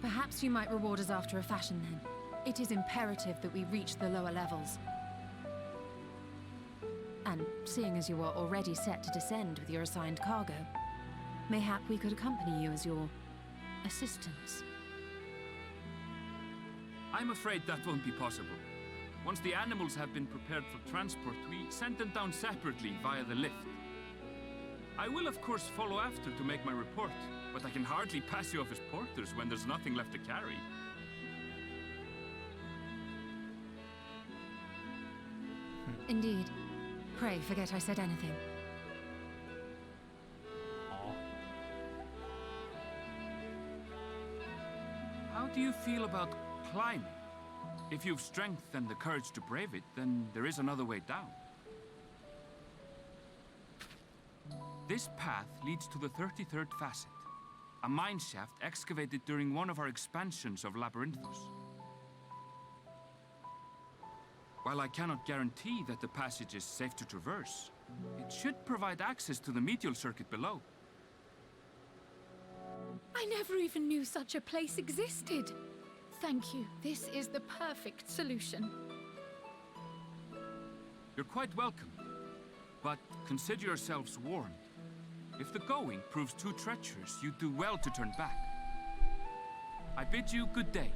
Perhaps you might reward us after a fashion then. It is imperative that we reach the lower levels. And seeing as you are already set to descend with your assigned cargo, mayhap we could accompany you as your assistants. I'm afraid that won't be possible. Once the animals have been prepared for transport, we send them down separately via the lift. I will of course follow after to make my report, but I can hardly pass you off as porters when there's nothing left to carry. Indeed. Pray forget I said anything. How do you feel about climbing? If you've strength and the courage to brave it, then there is another way down. This path leads to the 33rd facet, a mine shaft excavated during one of our expansions of Labyrinthos. While I cannot guarantee that the passage is safe to traverse, it should provide access to the medial circuit below. I never even knew such a place existed. Thank you. This is the perfect solution. You're quite welcome, but consider yourselves warned. If the going proves too treacherous, you do well to turn back. I bid you good day.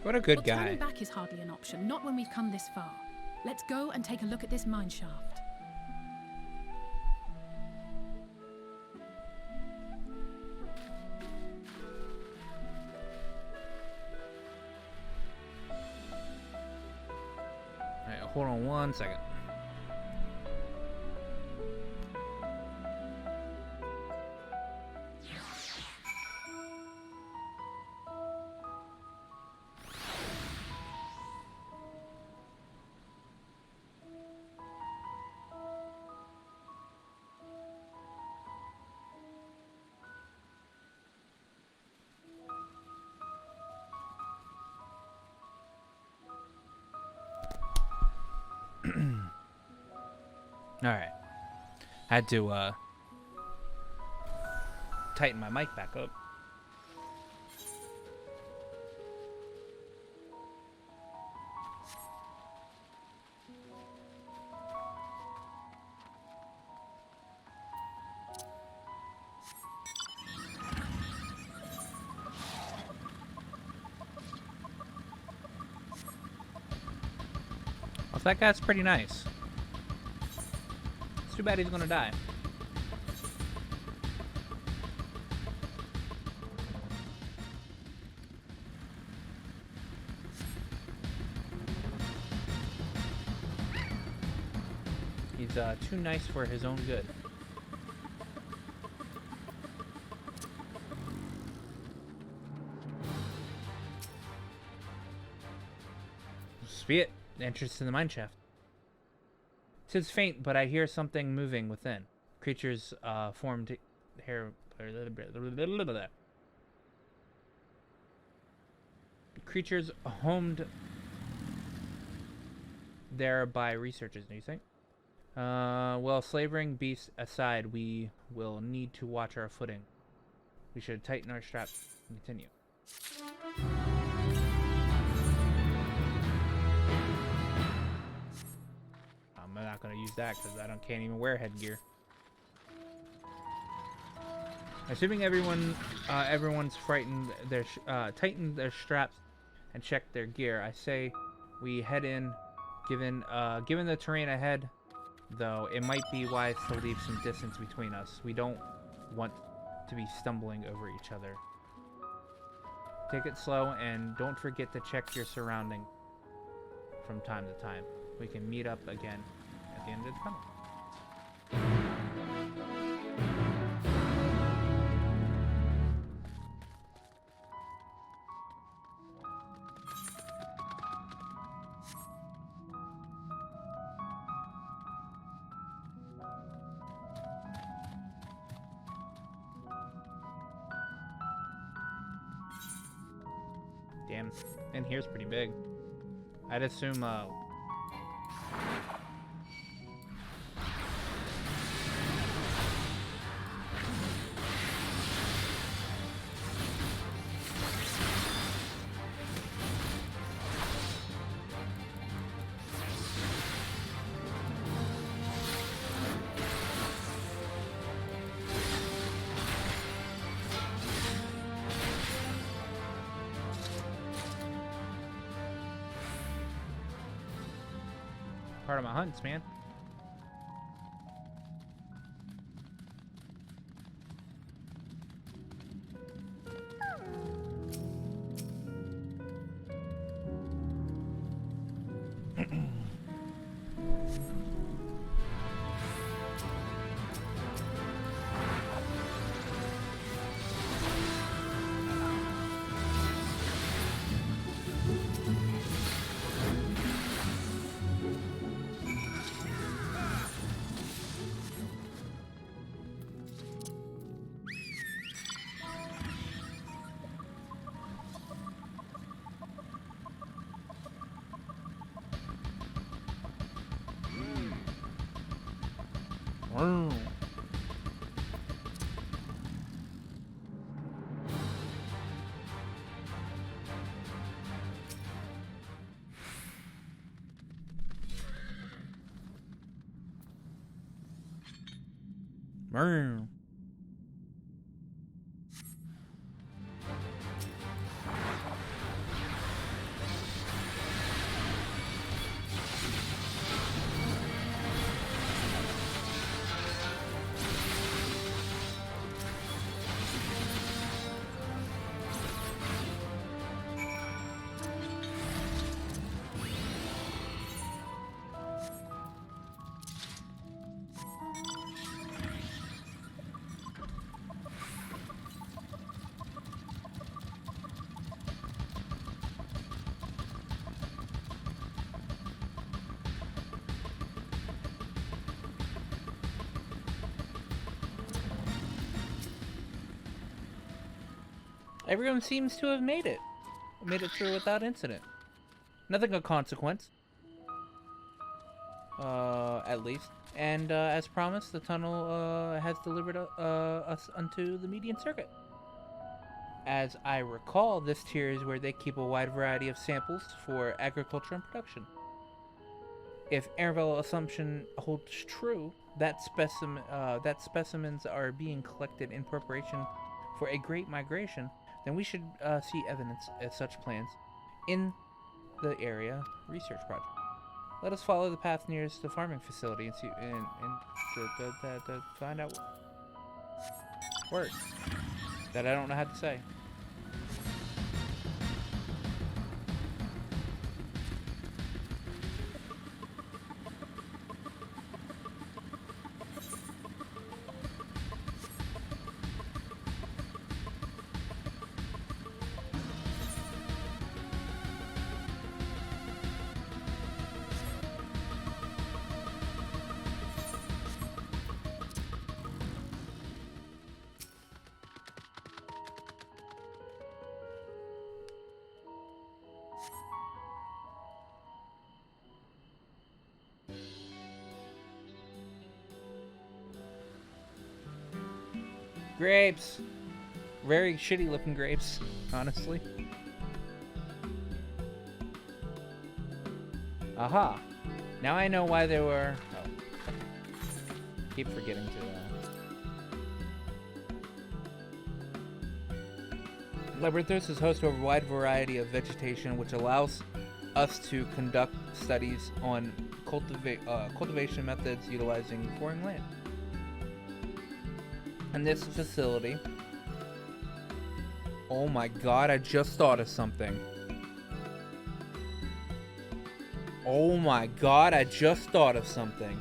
What a good Well, guy. turning back is hardly an option, not when we've come this far. Let's go and take a look at this mine shaft. Alright, hold on one second. Alright. Had to tighten my mic back up. Well, that guy's pretty nice. It's too bad he's gonna die. He's too nice for his own good. Be it. Entrance to the mine shaft. Tis faint, but I hear something moving within. Creatures formed here. Creatures homed there by researchers, do you think? Well, slavering beasts aside, we will need to watch our footing. We should tighten our straps and continue. I'm not gonna use that because can't even wear headgear. Assuming everyone's frightened, tightened their straps and checked their gear. I say we head in. Given the terrain ahead, though, it might be wise to leave some distance between us. We don't want to be stumbling over each other. Take it slow and don't forget to check your surroundings from time to time. We can meet up again at the end of the tunnel. Damn, and here's pretty big. I'd assume part of my hunts, man. Wow. Everyone seems to have made it. Made it through without incident. Nothing of consequence. At least. And as promised, the tunnel has delivered us unto the median circuit. As I recall, this tier is where they keep a wide variety of samples for agriculture and production. If Aravel's assumption holds true, that specimens are being collected in preparation for a great migration, then we should see evidence of such plans in the area research project. Let us follow the path nearest the farming facility and see to find out words that I don't know how to say. Grapes! Very shitty looking grapes, honestly. Aha! Now I know why they were... Oh. Keep forgetting to... Labyrinthos is host to a wide variety of vegetation which allows us to conduct studies on cultivation methods utilizing foreign land. And this facility... Oh my god, I just thought of something. Oh my god, I just thought of something.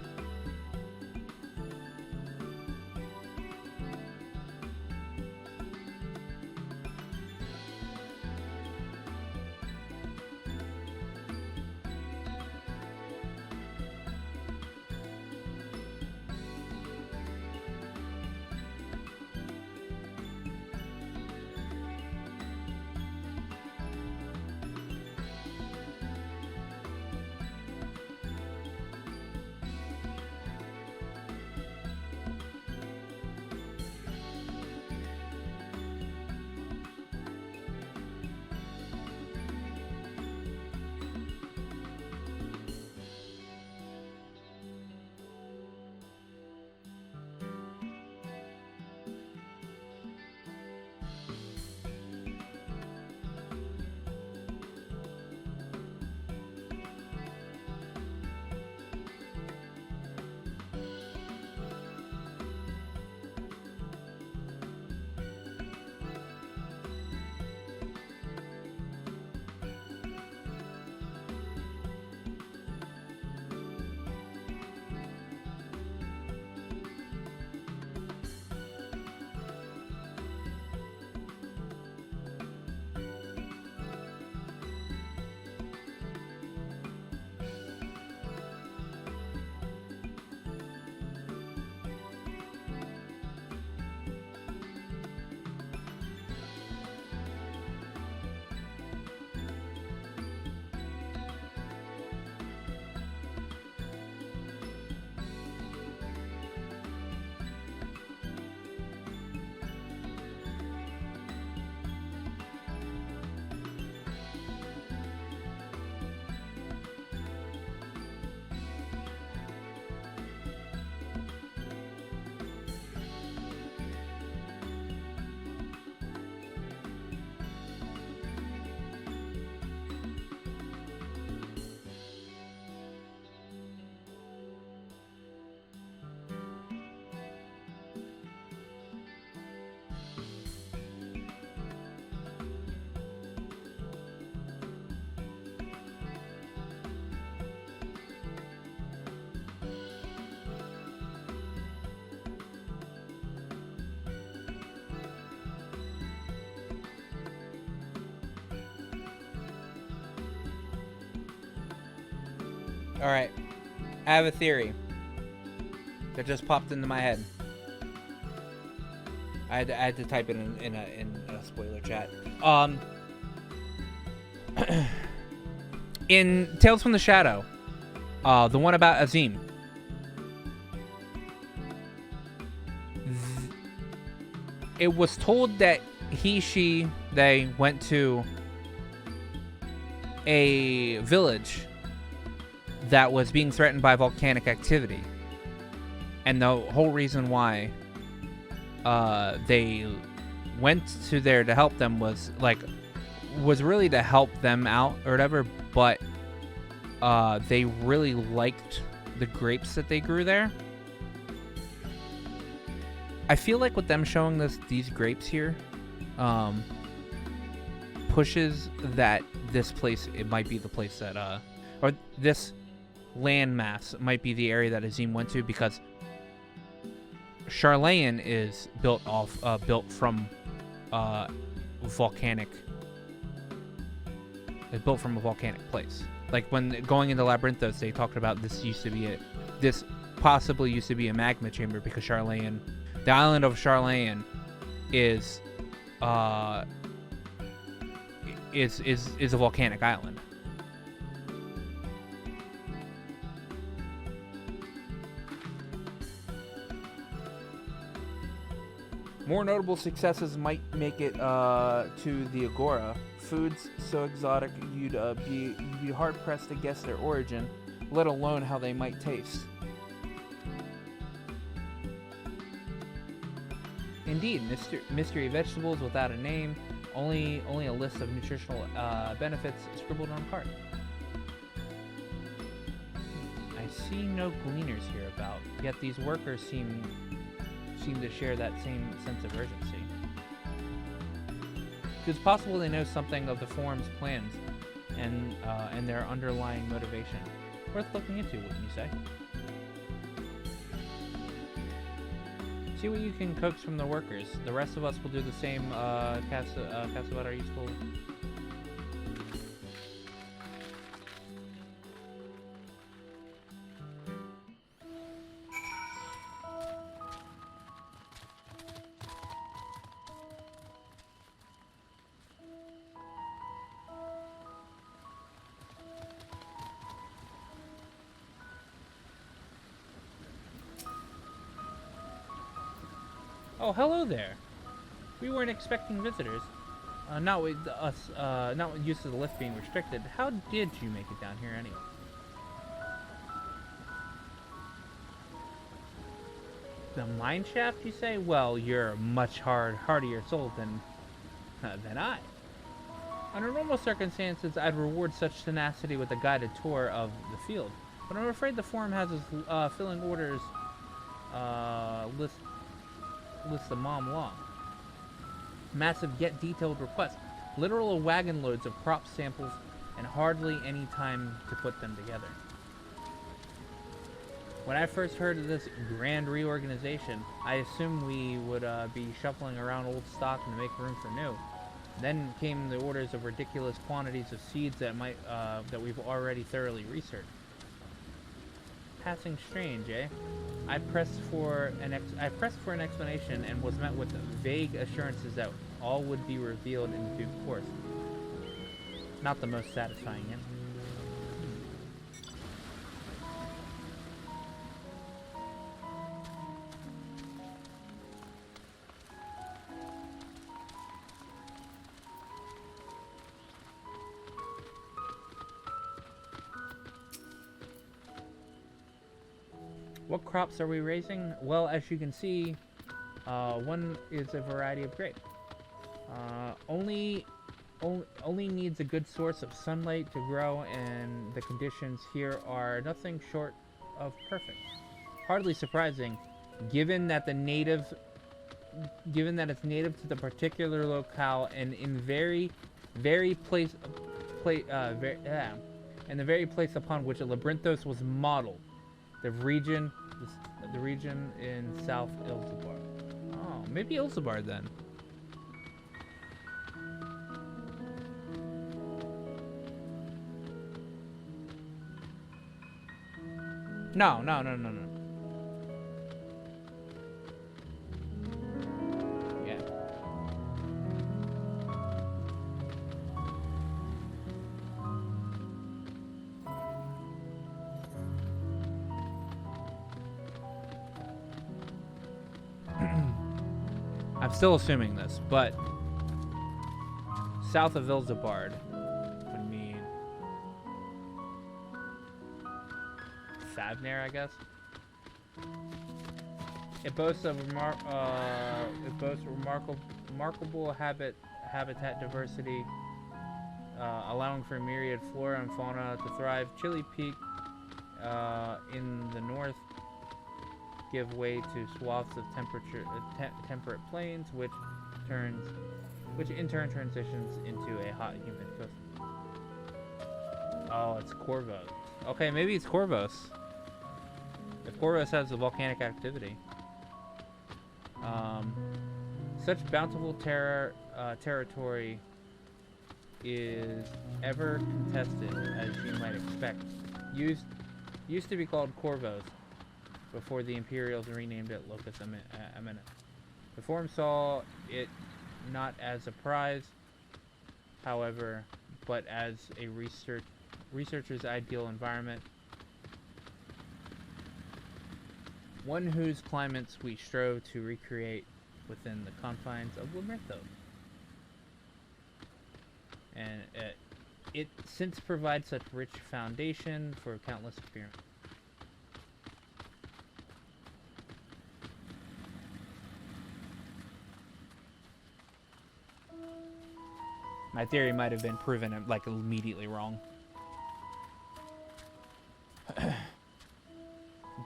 Alright. I have a theory that just popped into my head. I had to type it in a spoiler chat. In Tales from the Shadow, the one about Azim, it was told that they went to a village that was being threatened by volcanic activity. And the whole reason why they went to there to help them was really to help them out or whatever, but they really liked the grapes that they grew there. I feel like with them showing these grapes here, pushes that this place, it might be the place that, or this landmass might be the area that Azim went to, because Charlayan is built from volcanic. It's built from a volcanic place. Like when going into Labyrinthos, they talked about this possibly used to be a magma chamber, because Charlayan, the island of Charlayan, is a volcanic island. More notable successes might make it to the Agora. Foods so exotic you'd be hard pressed to guess their origin, let alone how they might taste. Indeed, mystery vegetables without a name, only a list of nutritional benefits scribbled on a card. I see no gleaners here about, yet these workers seem to share that same sense of urgency. It's possible they know something of the forum's plans and their underlying motivation. Worth looking into, wouldn't you say? See what you can coax from the workers. The rest of us will do the same. Cast about our useful. Oh, hello there. We weren't expecting visitors. Not with use of the lift being restricted. How did you make it down here anyway? The mine shaft, you say? Well, you're a much hardier soul than I. Under normal circumstances, I'd reward such tenacity with a guided tour of the field, but I'm afraid the forum has its filling orders list a mom long. Massive yet detailed requests, literal wagon loads of crop samples, and hardly any time to put them together. When I first heard of this grand reorganization, I assumed we would be shuffling around old stock to make room for new. Then came the orders of ridiculous quantities of seeds that we've already thoroughly researched. Passing strange, eh? I pressed for an explanation and was met with vague assurances that all would be revealed in due course. Not the most satisfying end. What crops are we raising? Well, as you can see, one is a variety of grape. Only needs a good source of sunlight to grow, and the conditions here are nothing short of perfect. Hardly surprising, given that it's native to the particular locale and in the very place upon which Labyrinthos was modeled. The region in South Ilzabar. Oh, maybe Ilzabar then. No, no, no, no, no. Yeah. I'm still assuming this, but south of Ilzabard would mean Thavnair, I guess. It boasts remarkable habitat diversity, allowing for myriad flora and fauna to thrive. Chili Peak in the north give way to swaths of temperate plains, which in turn transitions into a hot, humid coast. Oh, it's Corvos. Okay, maybe it's Corvos. If Corvos has the volcanic activity. Such bountiful territory is ever contested, as you might expect. Used to be called Corvos before the Imperials renamed it Locus Eminent. The Forum saw it not as a prize, however, but as a researcher's ideal environment, one whose climates we strove to recreate within the confines of Labyrinthos. And it since provides such rich foundation for countless experiments. My theory might have been proven like immediately wrong.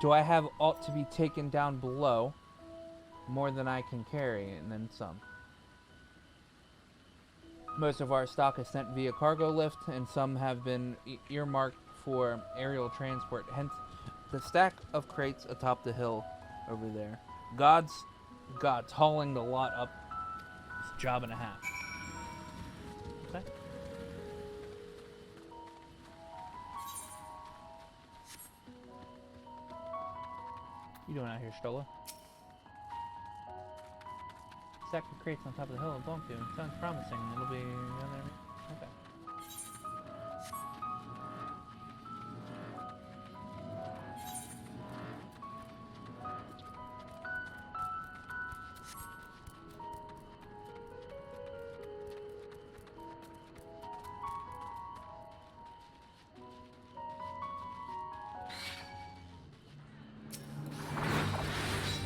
Do I have aught to be taken down below? More than I can carry, and then some. Most of our stock is sent via cargo lift, and some have been earmarked for aerial transport. Hence, the stack of crates atop the hill over there. God's hauling the lot up. It's a job and a half. Okay. You doing out here, Stola? Stack of crates on top of the hill. Don't do. Sounds promising. It'll be. Okay.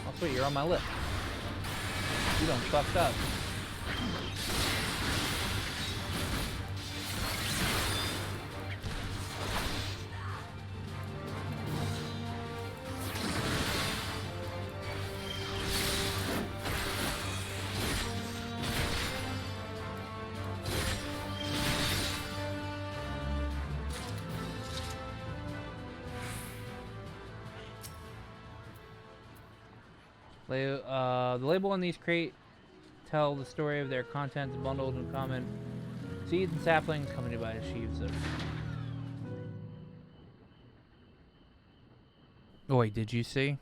Oh, sweet. You're on my list. You done fucked up. The label on these crates tell the story of their contents bundled in common seeds and saplings accompanied by sheaves of... Oh wait, did you see?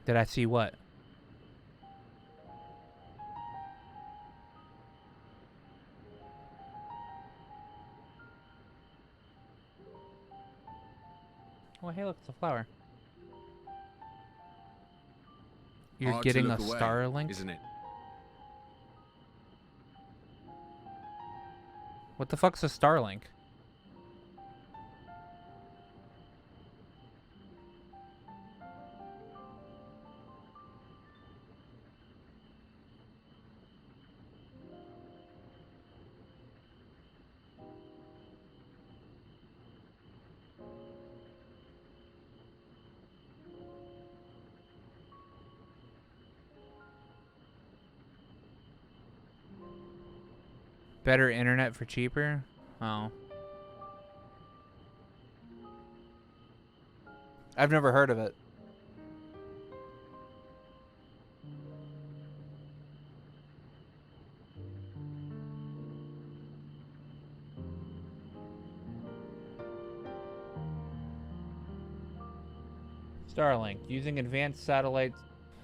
Did I see what? Oh hey, look, it's a flower. You're Hard getting to a look away, star link? isn't it? What the fuck's a Starlink? Better internet for cheaper? Oh. I've never heard of it. Starlink. Using advanced satellites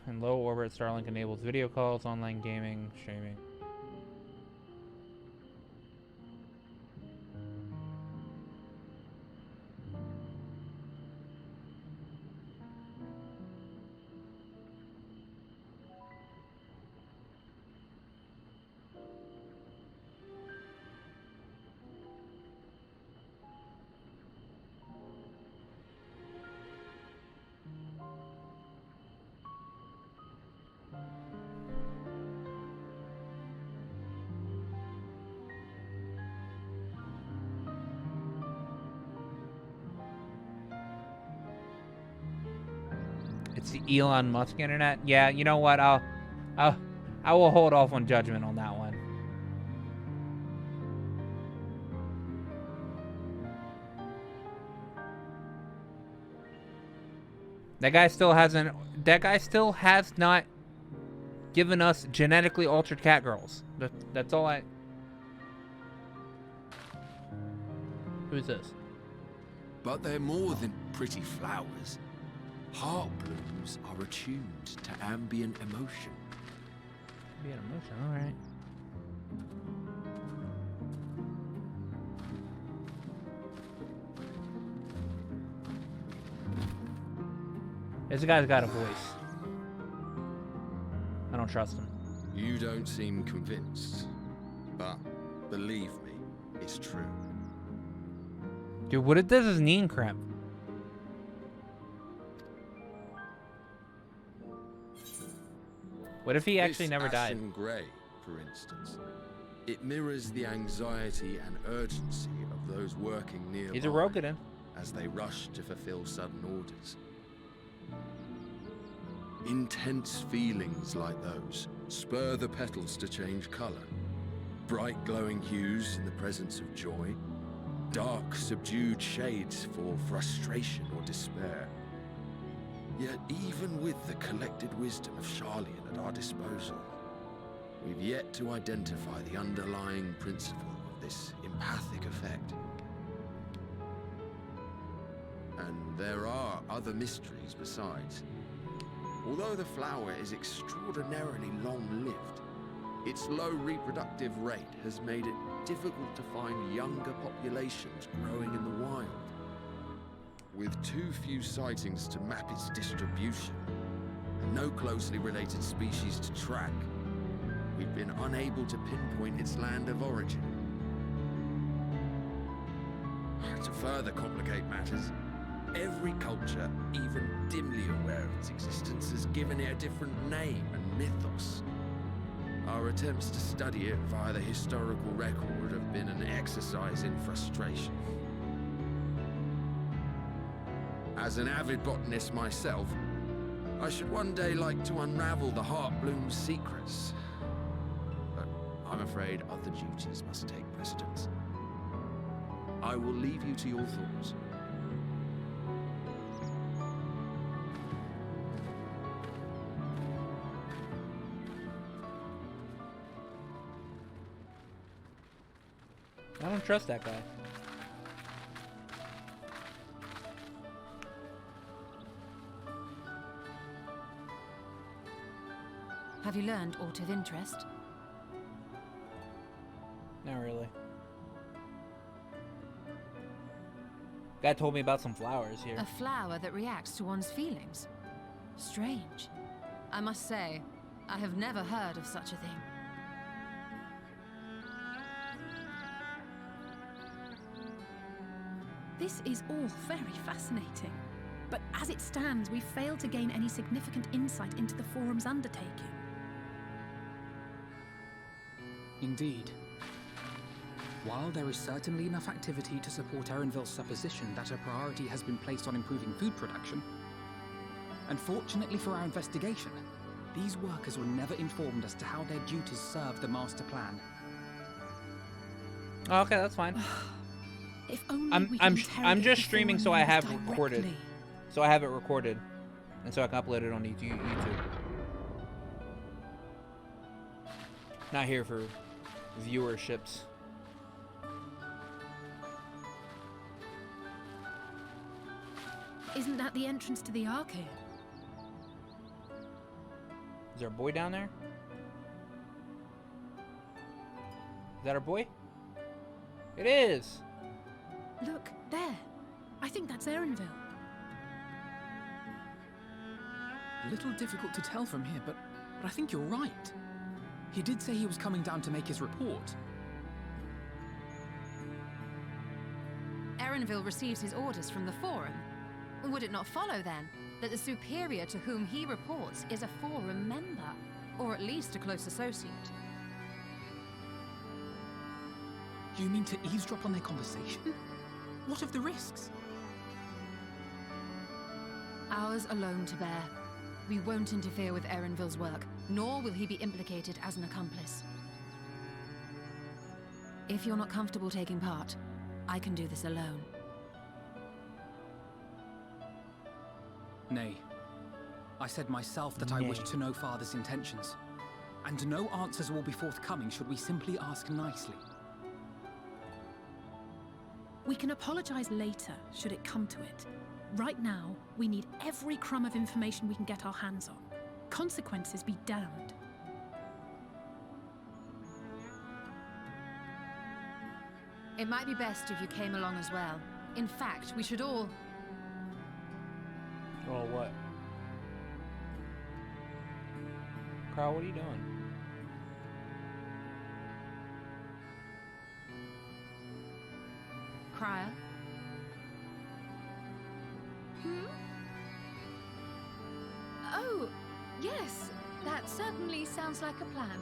in low orbit, Starlink enables video calls, online gaming, streaming. It's the Elon Musk internet. Yeah, you know what? I will hold off on judgment on that one. That guy still hasn't. That guy still has not given us genetically altered cat girls. That's all I. Who's this? But they're more than pretty flowers. Heart blooms are attuned to ambient emotion. Ambient emotion, alright. This guy's got a voice. I don't trust him. You don't seem convinced, but believe me, it's true. Dude, what if this is Neen Crimp? What if he actually never died? Ashen Grey, for instance. It mirrors the anxiety and urgency of those working nearby. He's a Rogadin. As they rush to fulfill sudden orders. Intense feelings like those spur the petals to change color. Bright glowing hues in the presence of joy. Dark, subdued shades for frustration or despair. Yet even with the collected wisdom of Charlian at our disposal, we've yet to identify the underlying principle of this empathic effect. And there are other mysteries besides. Although the flower is extraordinarily long-lived, its low reproductive rate has made it difficult to find younger populations growing in the wild. With too few sightings to map its distribution, and no closely related species to track, we've been unable to pinpoint its land of origin. To further complicate matters, every culture, even dimly aware of its existence, has given it a different name and mythos. Our attempts to study it via the historical record have been an exercise in frustration. As an avid botanist myself, I should one day like to unravel the Heartbloom's secrets. But I'm afraid other duties must take precedence. I will leave you to your thoughts. I don't trust that guy. Have you learned aught of interest? Not really. Guy told me about some flowers here. A flower that reacts to one's feelings. Strange. I must say, I have never heard of such a thing. This is all very fascinating. But as it stands, we've failed to gain any significant insight into the Forum's undertaking. Indeed. While there is certainly enough activity to support Erenville's supposition that a priority has been placed on improving food production, unfortunately for our investigation, these workers were never informed as to how their duties serve the master plan. Oh, okay, that's fine. If only I'm just streaming so I have recorded. directly. So I have it recorded. And so I can upload it on YouTube. Not here for viewerships. Isn't that the entrance to the arcade? Is there a boy down there? Is that our boy? It is! Look, there. I think that's Erenville. A little difficult to tell from here, but I think you're right. He did say he was coming down to make his report. Erenville receives his orders from the Forum. Would it not follow, then, that the superior to whom he reports is a Forum member, or at least a close associate? You mean to eavesdrop on their conversation? What of the risks? Ours alone to bear. We won't interfere with Erenville's work, nor will he be implicated as an accomplice. If you're not comfortable taking part, I can do this alone. Nay. I said myself that I Nay. wished to know Father's intentions. And no answers will be forthcoming should we simply ask nicely. We can apologize later, should it come to it. Right now, we need every crumb of information we can get our hands on. Consequences be damned. It might be best if you came along as well. In fact, we should all... Oh, what? Carl, what are you doing? Crier? Oh, yes. That certainly sounds like a plan.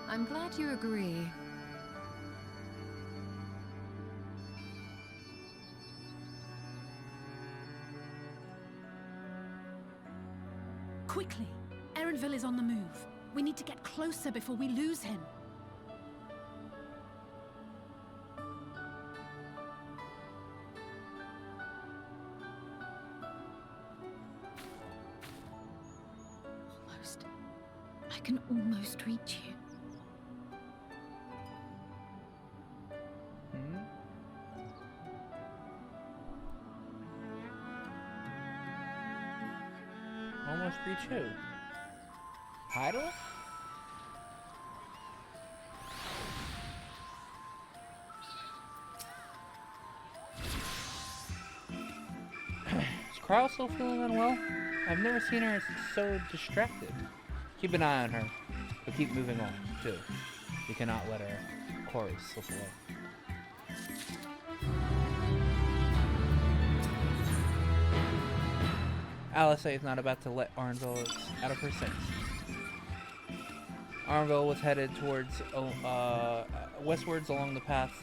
I'm glad you agree. Quickly! Erenville is on the move. We need to get closer before we lose him. Almost. I can almost reach you. Almost reach who? Idle? Is Carl still feeling unwell? I've never seen her so distracted. Keep an eye on her, but keep moving on, too. We cannot let our quarry slip away. Alice is not about to let Arnville out of her sense. Arnville was headed towards westwards along the path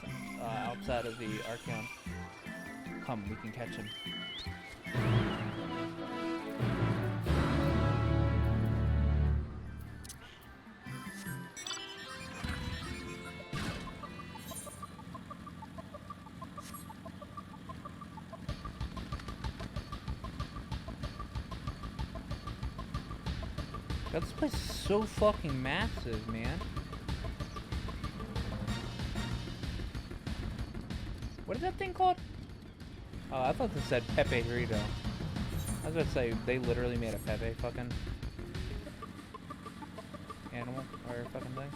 outside of the Archeon. Come, we can catch him. God, this place is so fucking massive, man. What is that thing called? Oh, I thought this said Pepe Dorito. I was about to say, they literally made a Pepe fucking animal or fucking thing.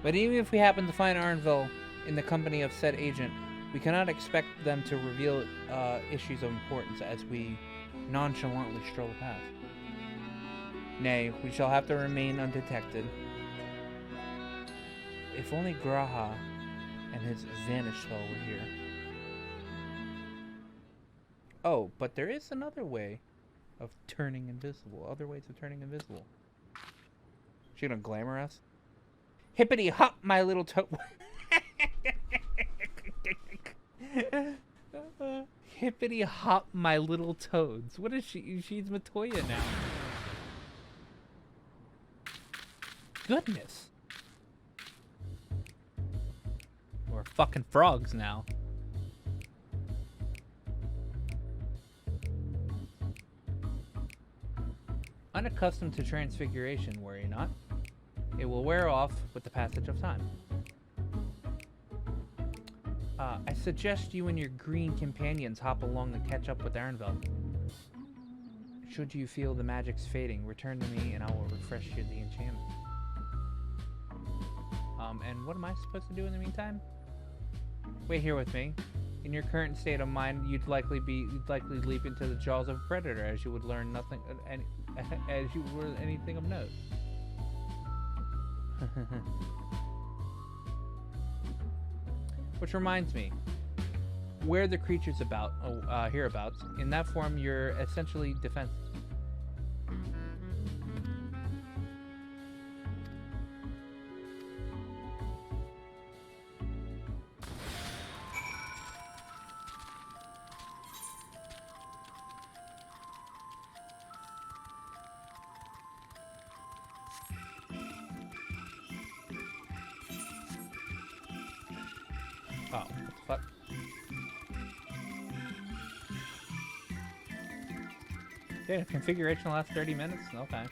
But even if we happen to find Arnville in the company of said agent, we cannot expect them to reveal issues of importance as we nonchalantly stroll past. Nay, we shall have to remain undetected. If only Graha and his vanish spell were here. Oh, but there is another way of turning invisible. Other ways of turning invisible. She gonna glamour us? Hippity hop, my little toad. Hippity hop, my little toads. What is she? She's Matoya now. Goodness. We're fucking frogs now. Unaccustomed to transfiguration, worry not. It will wear off with the passage of time. I suggest you and your green companions hop along and catch up with Arnville. Should you feel the magic's fading, return to me and I will refresh you the enchantment. And what am I supposed to do in the meantime? Wait here with me. In your current state of mind, you'd likely leap into the jaws of a predator, as you would learn nothing, as you would learn anything of note. Which reminds me, where the creatures hereabouts? In that form, you're essentially defenseless. Oh, what the fuck? Yeah, configuration lasts 30 minutes? Okay.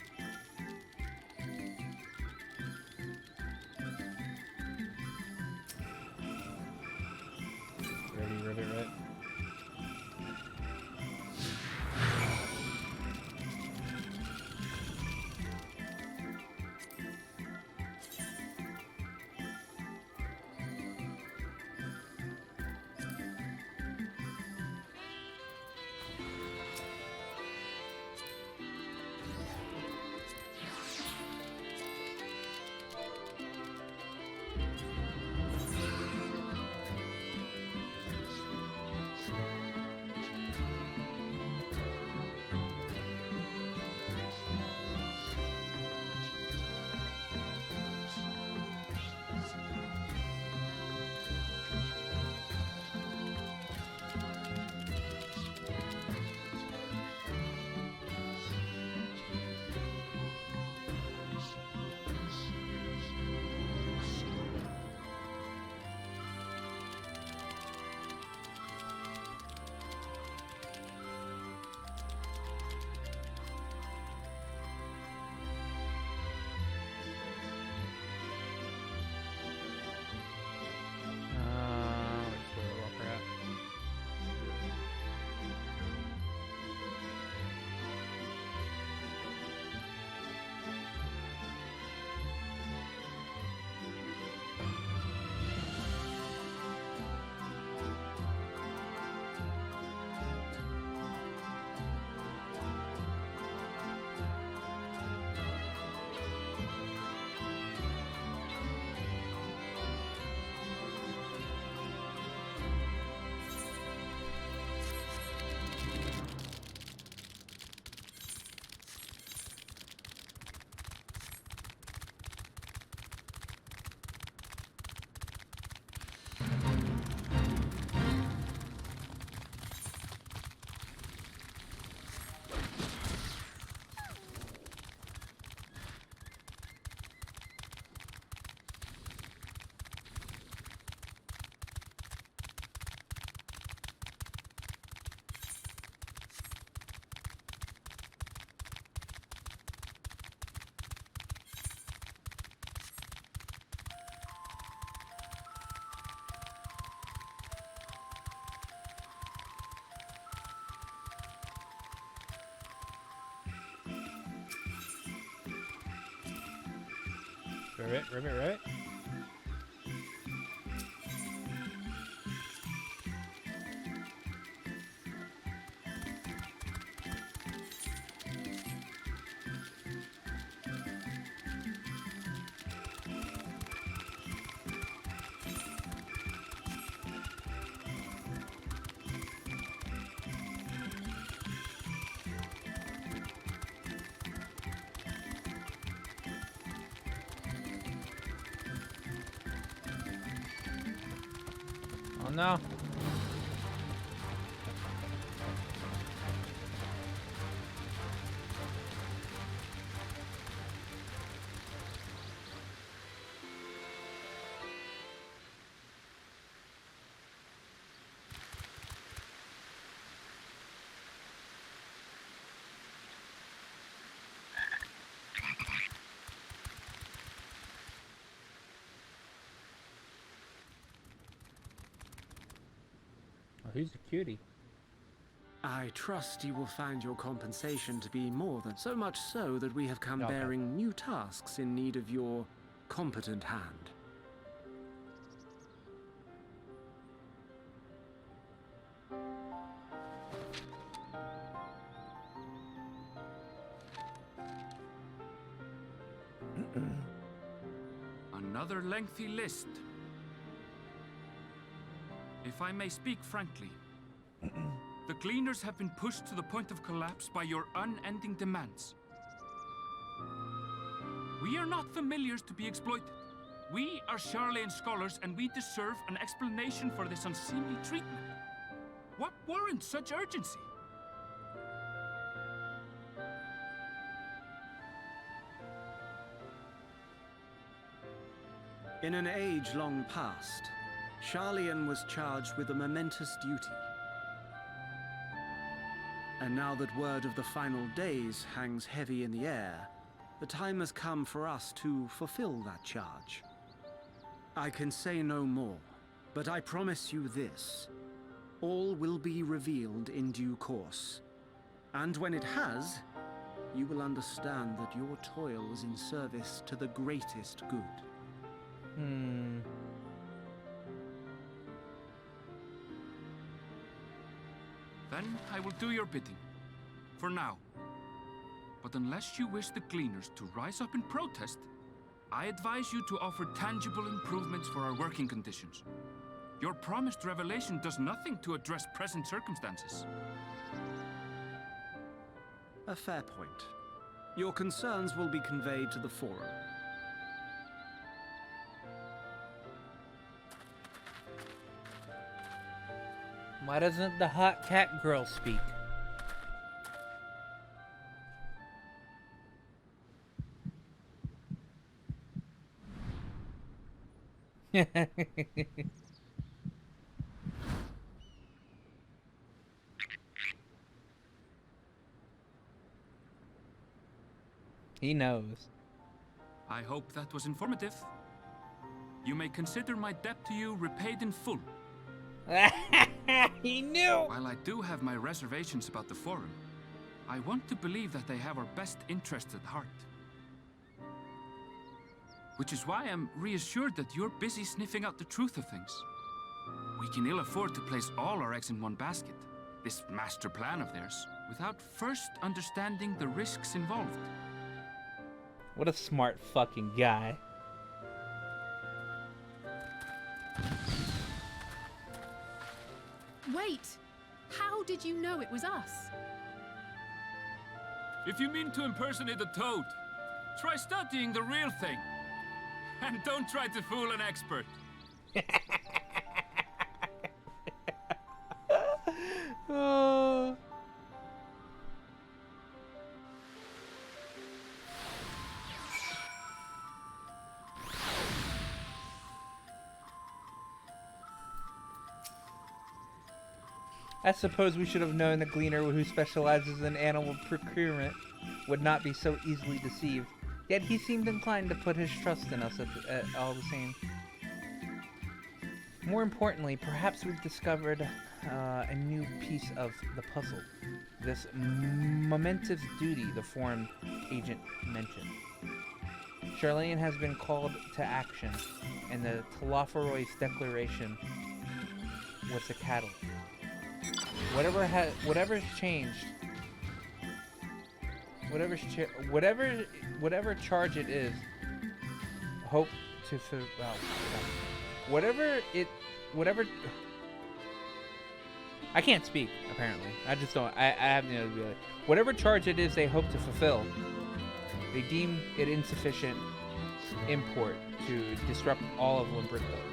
Ribbit, right? Ribbit. Oh no. Oh, who's the cutie? I trust you will find your compensation to be more than so much so that we have come Okay. bearing new tasks in need of your competent hand. Another lengthy list. If I may speak frankly, the Gleaners have been pushed to the point of collapse by your unending demands. We are not familiars to be exploited. We are Charlayan scholars, and we deserve an explanation for this unseemly treatment. What warrants such urgency? In an age long past, Charlayan was charged with a momentous duty. And now that word of the final days hangs heavy in the air, the time has come for us to fulfill that charge. I can say no more, but I promise you this. All will be revealed in due course. And when it has, you will understand that your toil was in service to the greatest good. Then I will do your bidding. For now. But unless you wish the Gleaners to rise up in protest, I advise you to offer tangible improvements for our working conditions. Your promised revelation does nothing to address present circumstances. A fair point. Your concerns will be conveyed to the Forum. Why doesn't the hot cat girl speak? He knows. I hope that was informative. You may consider my debt to you repaid in full. He knew! While I do have my reservations about the Forum, I want to believe that they have our best interests at heart. Which is why I'm reassured that you're busy sniffing out the truth of things. We can ill afford to place all our eggs in one basket, this master plan of theirs, without first understanding the risks involved. What a smart fucking guy. Wait! How did you know it was us? If you mean to impersonate a toad, try studying the real thing. And don't try to fool an expert. Oh. I suppose we should have known the Gleaner who specializes in animal procurement would not be so easily deceived. Yet he seemed inclined to put his trust in us at all the same. More importantly, perhaps we've discovered a new piece of the puzzle. This momentous duty the Foreign Agent mentioned. Charlayan has been called to action, and the Talofaroy's declaration was the catalyst. Whatever's changed, whatever charge it is, hope to whatever. I can't speak, apparently. I just don't. I have no idea. Whatever charge it is they hope to fulfill, they deem it insufficient import to disrupt all of Labyrinthos.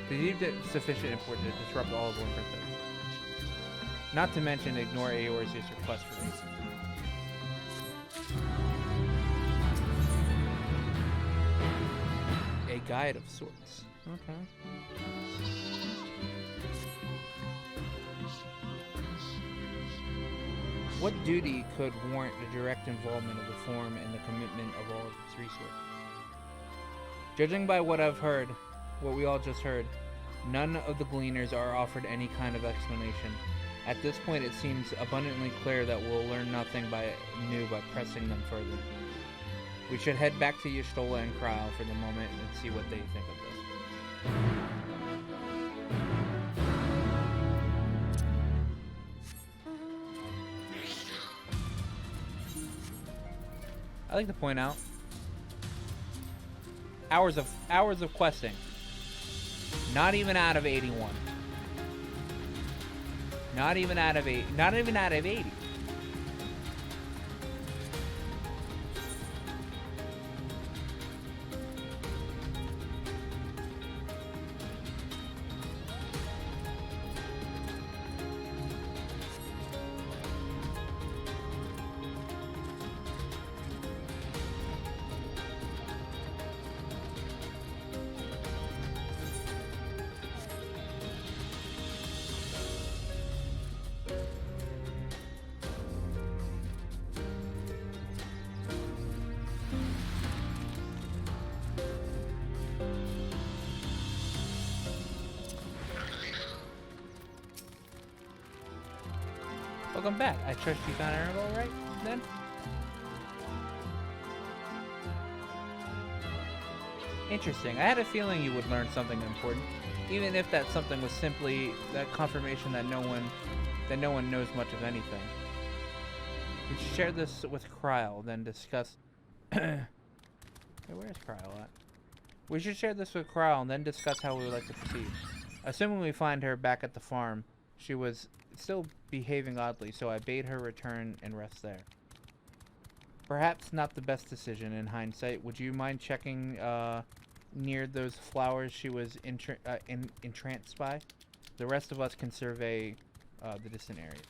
They deemed it sufficient importance to disrupt all of Labyrinthos. Not to mention ignore Eorzeus' request for this. A guide of sorts. Okay. What duty could warrant the direct involvement of the Forum in the commitment of all of its resources? Judging by what we all just heard, none of the Gleaners are offered any kind of explanation. At this point, it seems abundantly clear that we'll learn nothing new by pressing them further. We should head back to Y'shtola and Krile for the moment and see what they think of this. I like to point out hours of questing. Not even out of 81. Not even out of 80. Welcome back. I trust you found Arabelle right then? Interesting. I had a feeling you would learn something important, even if that something was simply that confirmation that no one knows much of anything. We should share this with Krile, then discuss. Hey, where's Krile at? We should share this with Krile and then discuss how we would like to proceed. Assuming we find her back at the farm, she was still behaving oddly, so I bade her return and rest there. Perhaps not the best decision in hindsight. Would you mind checking near those flowers she was entranced by? The rest of us can survey the distant areas.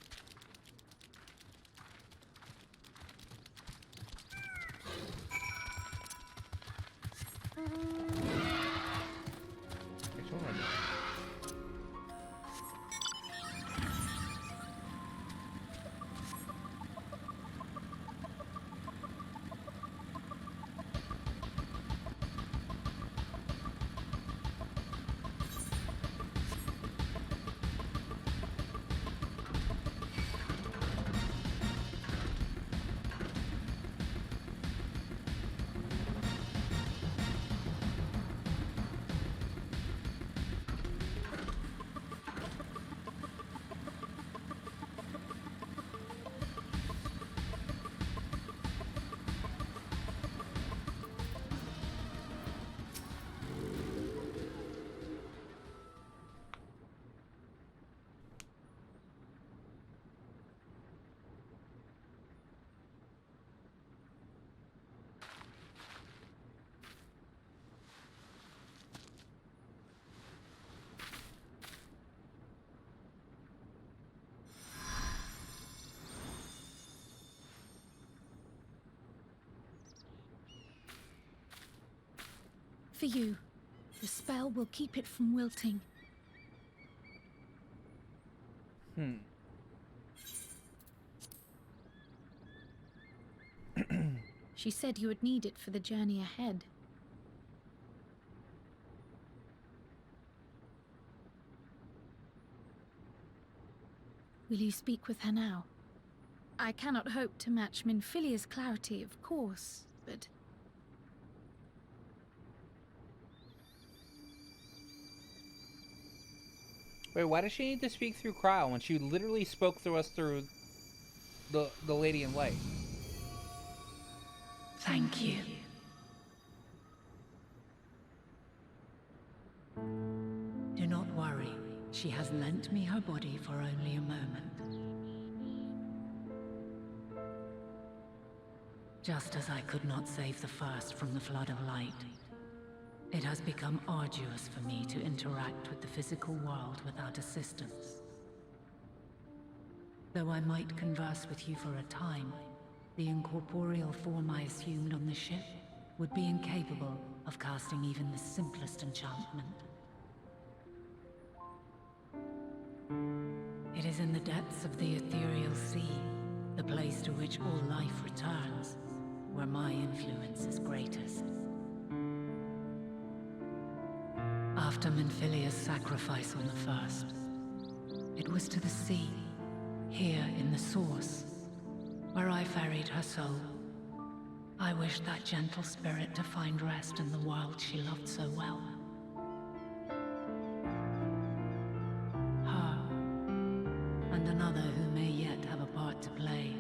For you. The spell will keep it from wilting. She said you would need it for the journey ahead. Will you speak with her now? I cannot hope to match Minfilia's clarity, of course, but... Wait, why does she need to speak through Krile when she literally spoke through us through the Lady in Light? Thank you. Do not worry. She has lent me her body for only a moment. Just as I could not save the first from the flood of light, It has become arduous for me to interact with the physical world without assistance. Though I might converse with you for a time, the incorporeal form I assumed on the ship would be incapable of casting even the simplest enchantment. It is in the depths of the ethereal sea, the place to which all life returns, where my influence is greatest. After Menphilia's sacrifice on the first, it was to the sea, here in the source, where I ferried her soul. I wished that gentle spirit to find rest in the world she loved so well. Her, and another who may yet have a part to play,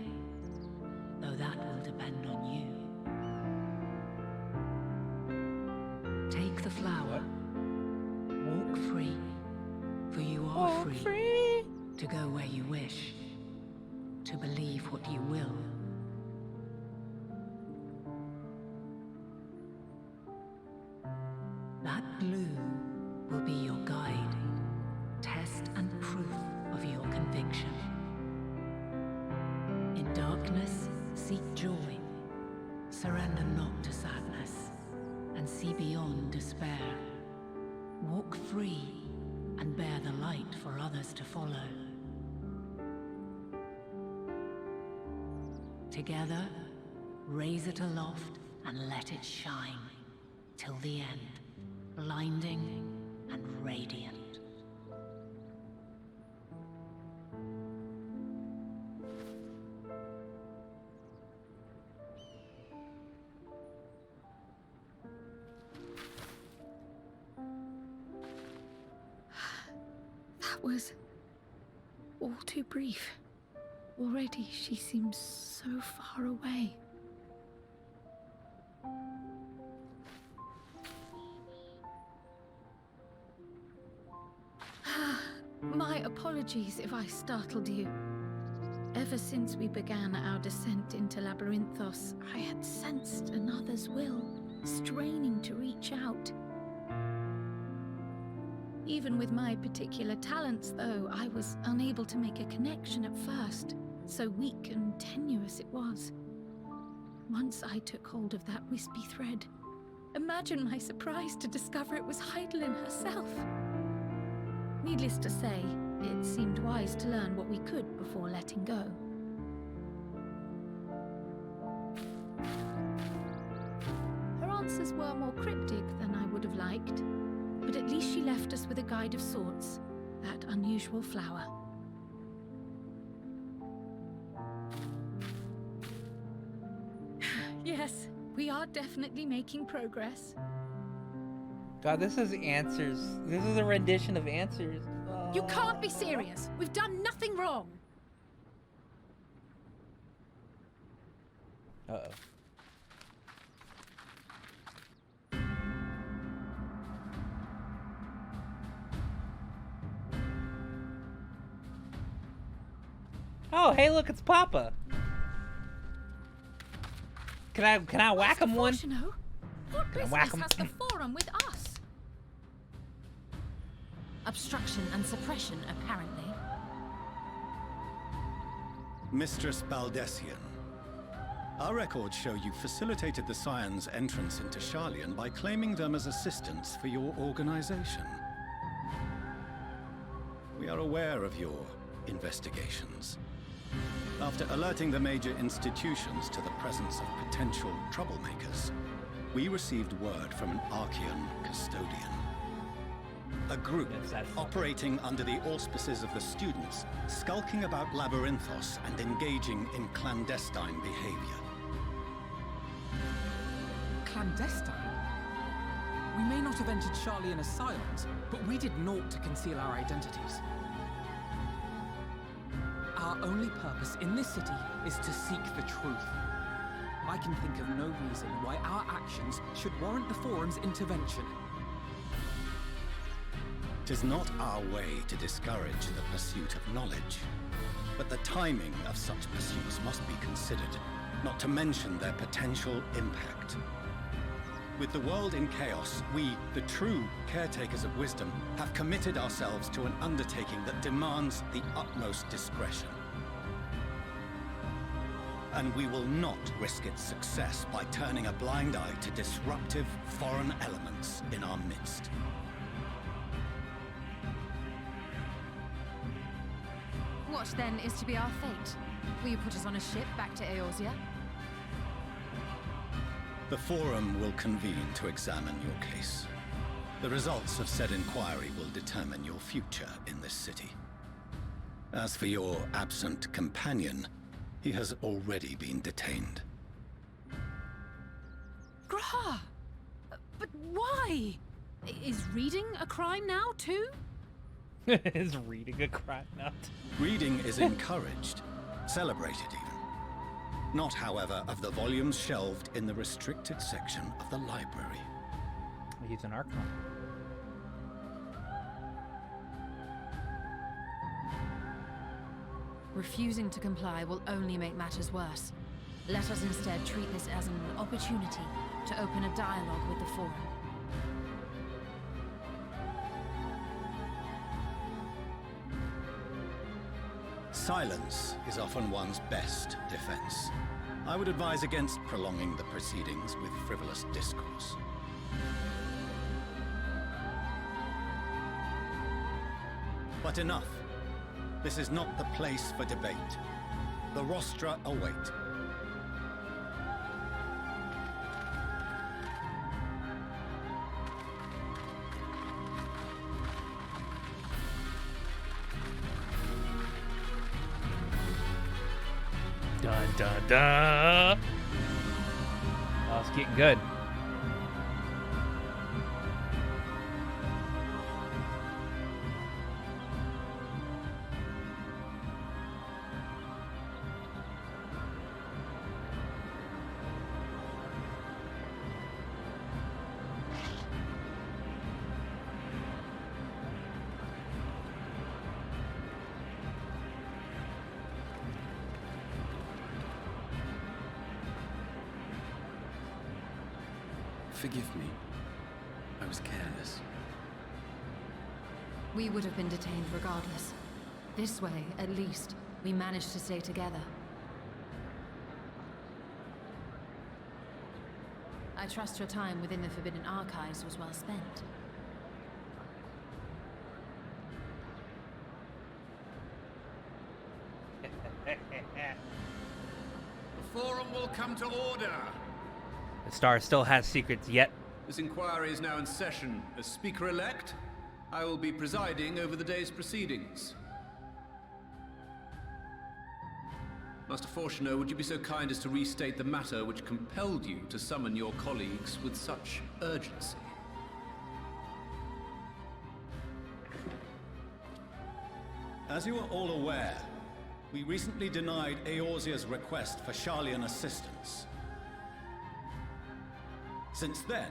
though that will depend on you. Take the flower. Walk free, for you are free to go where you wish, to believe what you will. That blue will be your guide, test and proof of your conviction. In darkness, seek joy, surrender not to sadness, and see beyond despair. Walk free and bear the light for others to follow. Together, raise it aloft and let it shine till the end, blinding and radiant. That was all too brief. Already she seems so far away. My apologies if I startled you. Ever since we began our descent into Labyrinthos, I had sensed another's will, straining to reach out. Even with my particular talents, though, I was unable to make a connection at first. So weak and tenuous it was. Once I took hold of that wispy thread, imagine my surprise to discover it was Heidelin herself. Needless to say, it seemed wise to learn what we could before letting go. Her answers were more cryptic than I would have liked, but at least she left us with a guide of sorts, that unusual flower. Yes, we are definitely making progress. God, this is answers. This is a rendition of answers. You can't be serious. We've done nothing wrong. Uh-oh. Oh, hey, look, it's Papa. Can I whack him one? What Can I whack business him? has the Forum with us? Obstruction and suppression, apparently. Mistress Baldessian, our records show you facilitated the Scions' entrance into Sharlayan by claiming them as assistants for your organization. We are aware of your investigations. After alerting the major institutions to the presence of potential troublemakers, we received word from an Archean custodian. A group operating under the auspices of the students, skulking about Labyrinthos and engaging in clandestine behavior. Clandestine? We may not have entered Sharlayan as Scions, but we did naught to conceal our identities. Our only purpose in this city is to seek the truth. I can think of no reason why our actions should warrant the Forum's intervention. 'Tis not our way to discourage the pursuit of knowledge, but the timing of such pursuits must be considered, not to mention their potential impact. With the world in chaos, we, the true caretakers of wisdom, have committed ourselves to an undertaking that demands the utmost discretion. And we will not risk its success by turning a blind eye to disruptive foreign elements in our midst. What then is to be our fate? Will you put us on a ship back to Eorzea? The Forum will convene to examine your case. The results of said inquiry will determine your future in this city. As for your absent companion, he has already been detained. Graha! But why? Is reading a crime now, too? Is reading a crime now? Reading is encouraged, celebrated even. Not, however, of the volumes shelved in the restricted section of the library. He's an Archon. Refusing to comply will only make matters worse. Let us instead treat this as an opportunity to open a dialogue with the Forum. Silence is often one's best defense. I would advise against prolonging the proceedings with frivolous discourse. But enough. This is not the place for debate. The rostra await. Dun dun dun! Oh, it's getting good. Forgive me. I was careless. We would have been detained regardless. This way, at least, we managed to stay together. I trust your time within the Forbidden Archives was well spent. The Forum will come to order. The Star still has secrets yet. This inquiry is now in session. As Speaker-elect, I will be presiding over the day's proceedings. Master Fortuner, would you be so kind as to restate the matter which compelled you to summon your colleagues with such urgency? As you are all aware, we recently denied Eorzea's request for Sharlayan assistance. Since then,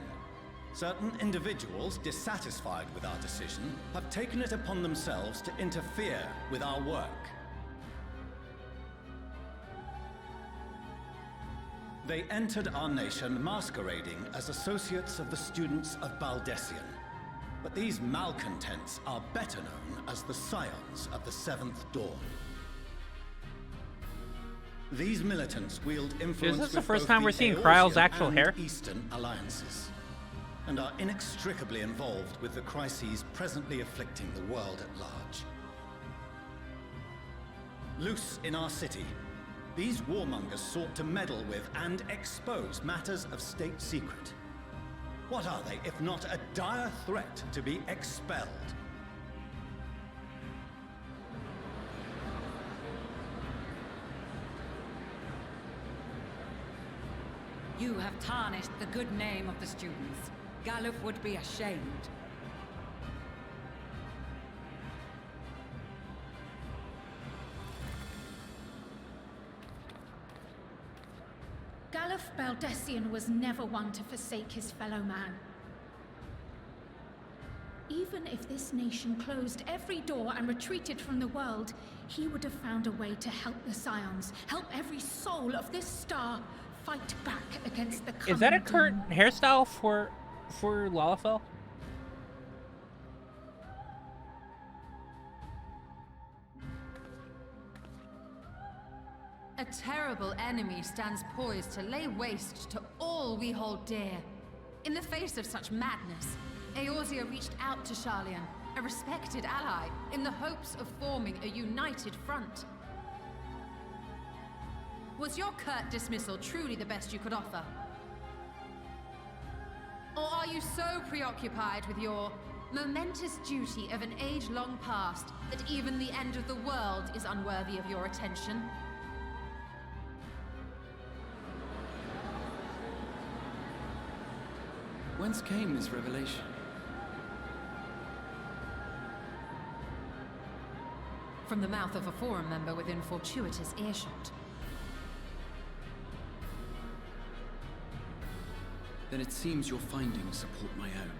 certain individuals dissatisfied with our decision have taken it upon themselves to interfere with our work. They entered our nation masquerading as associates of the students of Baldessian. But these malcontents are better known as the Scions of the Seventh Dawn. These militants wield influence. Is this the with first both time the we're seeing Eorzean Kryle's actual and hair? Eastern alliances, and are inextricably involved with the crises presently afflicting the world at large. Loose in our city, these warmongers sought to meddle with and expose matters of state secret. What are they, if not a dire threat to be expelled? You have tarnished the good name of the students. Galuf would be ashamed. Galuf Baldessian was never one to forsake his fellow man. Even if this nation closed every door and retreated from the world, he would have found a way to help the Scions, help every soul of this star fight back against the Is that a coming current doom. hairstyle for Lalafell? A terrible enemy stands poised to lay waste to all we hold dear. In the face of such madness, Eorzea reached out to Sharlayan, a respected ally, in the hopes of forming a united front. Was your curt dismissal truly the best you could offer? Or are you so preoccupied with your momentous duty of an age long past that even the end of the world is unworthy of your attention? Whence came this revelation? From the mouth of a Forum member within fortuitous earshot. Then it seems your findings support my own.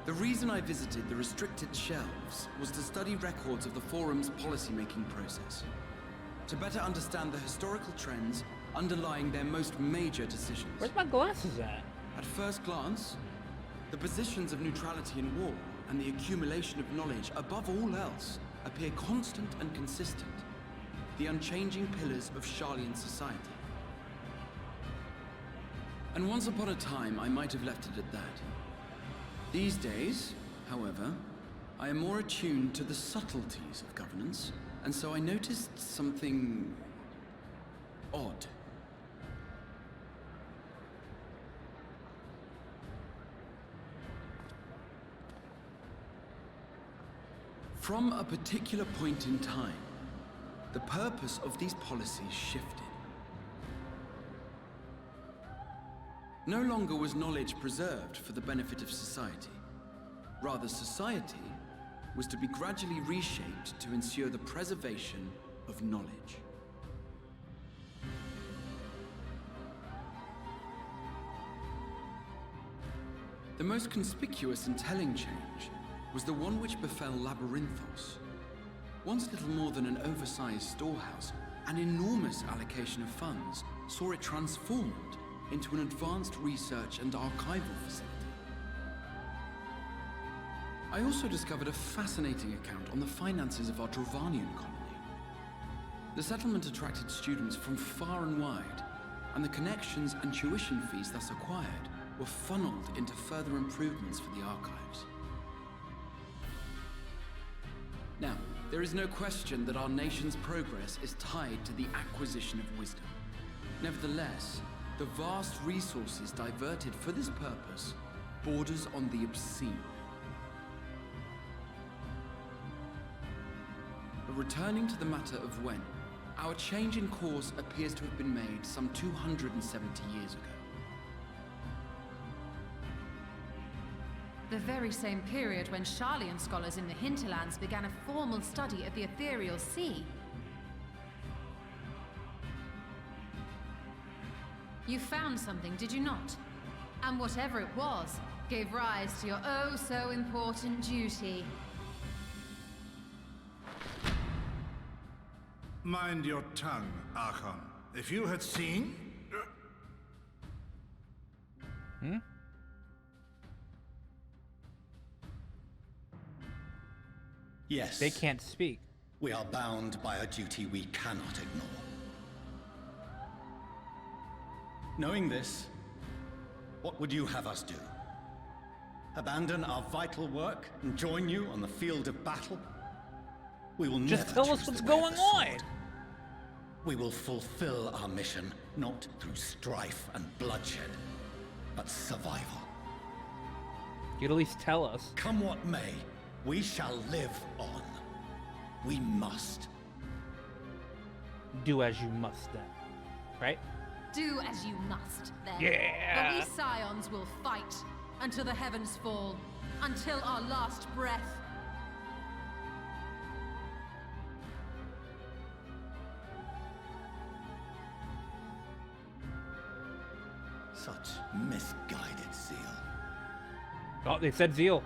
The reason I visited the restricted shelves was to study records of the Forum's policymaking process, to better understand the historical trends underlying their most major decisions. Where's my glasses at? At first glance, the positions of neutrality in war and the accumulation of knowledge above all else appear constant and consistent, the unchanging pillars of Sharlayan society. And once upon a time, I might have left it at that. These days, however, I am more attuned to the subtleties of governance, and so I noticed something odd. From a particular point in time, the purpose of these policies shifted. No longer was knowledge preserved for the benefit of society. Rather, society was to be gradually reshaped to ensure the preservation of knowledge. The most conspicuous and telling change was the one which befell Labyrinthos. Once little more than an oversized storehouse, an enormous allocation of funds saw it transformed into an advanced research and archival facility. I also discovered a fascinating account on the finances of our Dravanian colony. The settlement attracted students from far and wide, and the connections and tuition fees thus acquired were funneled into further improvements for the archives. Now, there is no question that our nation's progress is tied to the acquisition of wisdom. Nevertheless, the vast resources diverted for this purpose borders on the obscene. But returning to the matter of when, our change in course appears to have been made some 270 years ago. The very same period when Sharlayan scholars in the hinterlands began a formal study of the ethereal sea. You found something, did you not? And whatever it was, gave rise to your oh-so-important duty. Mind your tongue, Archon. If you had seen... Yes. They can't speak. We are bound by a duty we cannot ignore. Knowing this, what would you have us do? Abandon our vital work and join you on the field of battle? We will Just never tell us choose what's the way of going the on. sword. We will fulfill our mission, not through strife and bloodshed, but survival. You'd at least tell us. Come what may, we shall live on. We must. Do as you must then. Right? Do as you must, then. Yeah. But we Scions will fight until the heavens fall, until our last breath. Such misguided zeal. Oh, they said zeal.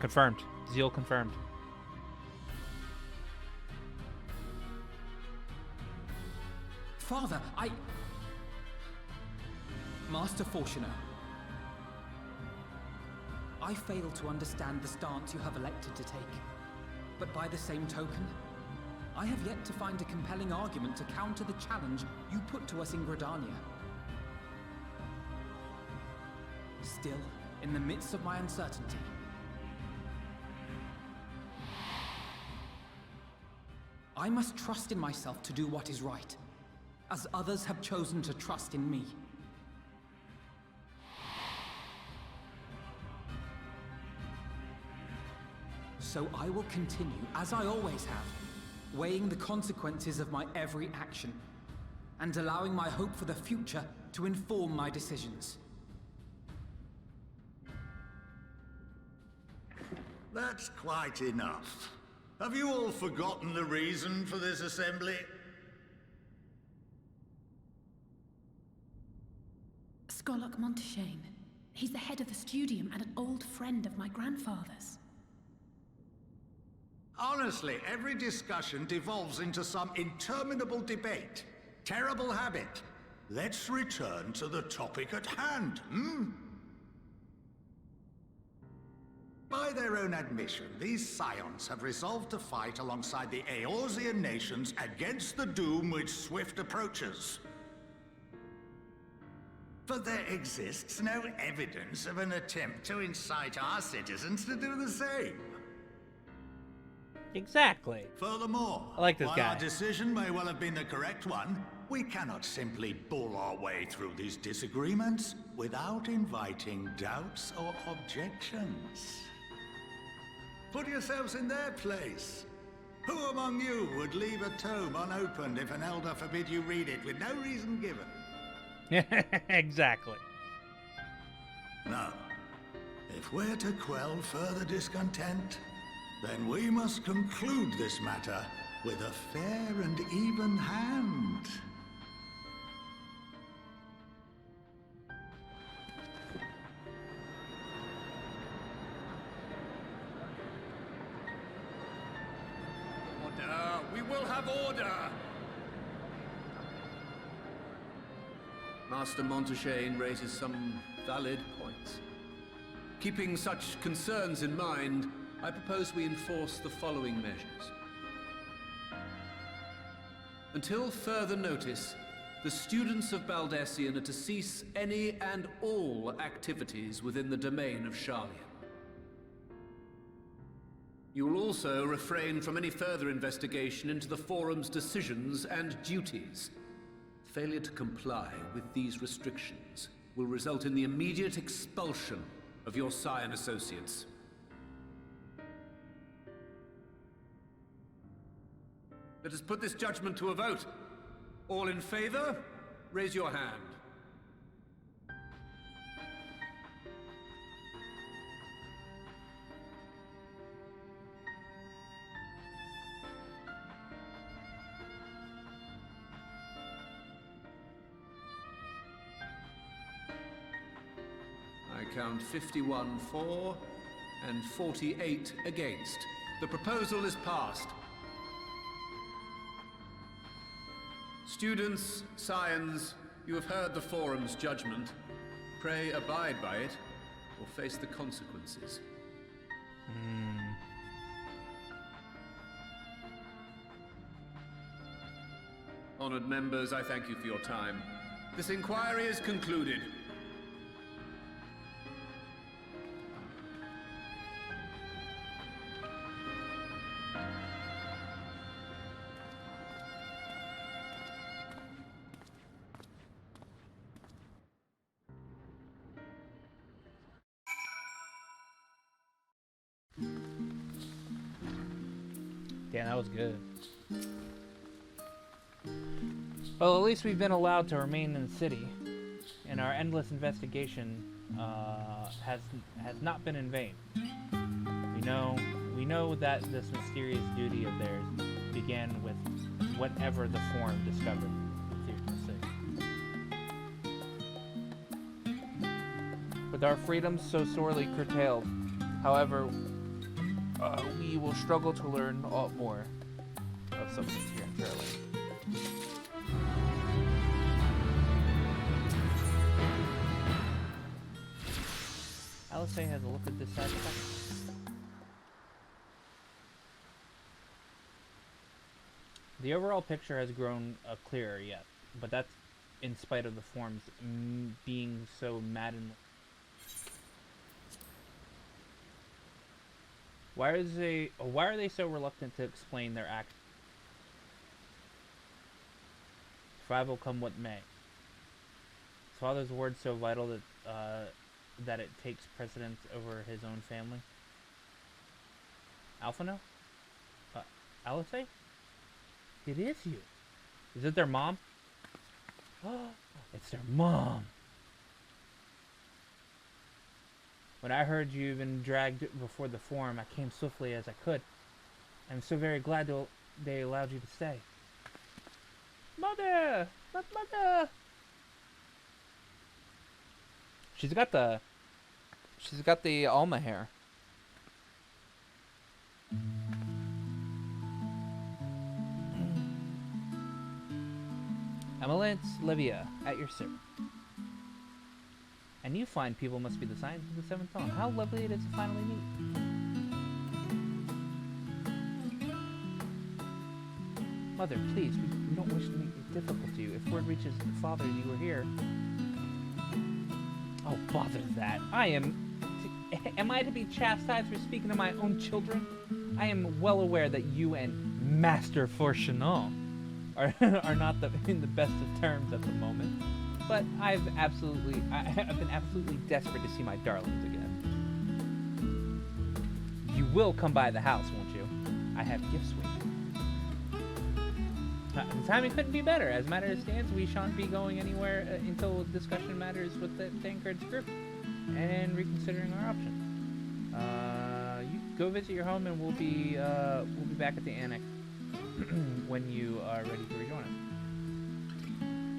Confirmed. Zeal confirmed. Father, Master Fortuner, I fail to understand the stance you have elected to take. But by the same token, I have yet to find a compelling argument to counter the challenge you put to us in Gridania. Still, in the midst of my uncertainty, I must trust in myself to do what is right, as others have chosen to trust in me. So I will continue, as I always have, weighing the consequences of my every action, and allowing my hope for the future to inform my decisions. That's quite enough. Have you all forgotten the reason for this assembly? Skolok Monteshane. He's the head of the Studium and an old friend of my grandfather's. Honestly, every discussion devolves into some interminable debate. Terrible habit. Let's return to the topic at hand, By their own admission, these scions have resolved to fight alongside the Eorzean nations against the doom which swift approaches. But there exists no evidence of an attempt to incite our citizens to do the same. Exactly. Furthermore, I like this while guy. our decision may well have been the correct one, we cannot simply bull our way through these disagreements without inviting doubts or objections. Put yourselves in their place. Who among you would leave a tome unopened if an elder forbid you read it with no reason given? Exactly. Now, if we're to quell further discontent, then we must conclude this matter with a fair and even hand. Order! We will have order! Master Monteshane raises some valid points. Keeping such concerns in mind, I propose we enforce the following measures. Until further notice, the students of Baldessian are to cease any and all activities within the domain of Sharlian. You will also refrain from any further investigation into the Forum's decisions and duties. Failure to comply with these restrictions will result in the immediate expulsion of your Scion associates. Let us put this judgment to a vote. All in favor, raise your hand. I count 51 for and 48 against. The proposal is passed. Students, Scions, you have heard the Forum's judgment. Pray abide by it, or face the consequences. Honored members, I thank you for your time. This inquiry is concluded. Damn, that was good. Well, at least we've been allowed to remain in the city, and our endless investigation has not been in vain. We know that this mysterious duty of theirs began with whatever the Forum discovered in 346. With our freedoms so sorely curtailed, however, we will struggle to learn more of some things here in Fairlane. Alice has a look at this side of the house. The overall picture has grown clearer yet, but that's in spite of the forms being so maddeningly. Why are they so reluctant to explain their actions? Survival come what may. His father's words so vital that it takes precedence over his own family. Alphino? Alice? It is you. Is it their mom? Oh, it's their mom. When I heard you've been dragged before the forum, I came swiftly as I could. I'm so very glad they allowed you to stay. Mother! Mother! She's got the Alma hair. Amalance Livia, at your service. And you fine people must be the signs of the seventh dawn. How lovely it is to finally meet. Mother, please, we don't wish to make it difficult to you. If word reaches the father you were here... Oh, bother that. Am I to be chastised for speaking to my own children? I am well aware that you and Master Fortunato are not in the best of terms at the moment. But I've been absolutely desperate to see my darlings again. You will come by the house, won't you? I have gifts with you. The timing couldn't be better. As matters stands, we shan't be going anywhere until discussion matters with the Tancred's group and reconsidering our options. You go visit your home, and we'll be back at the annex when you are ready to rejoin us.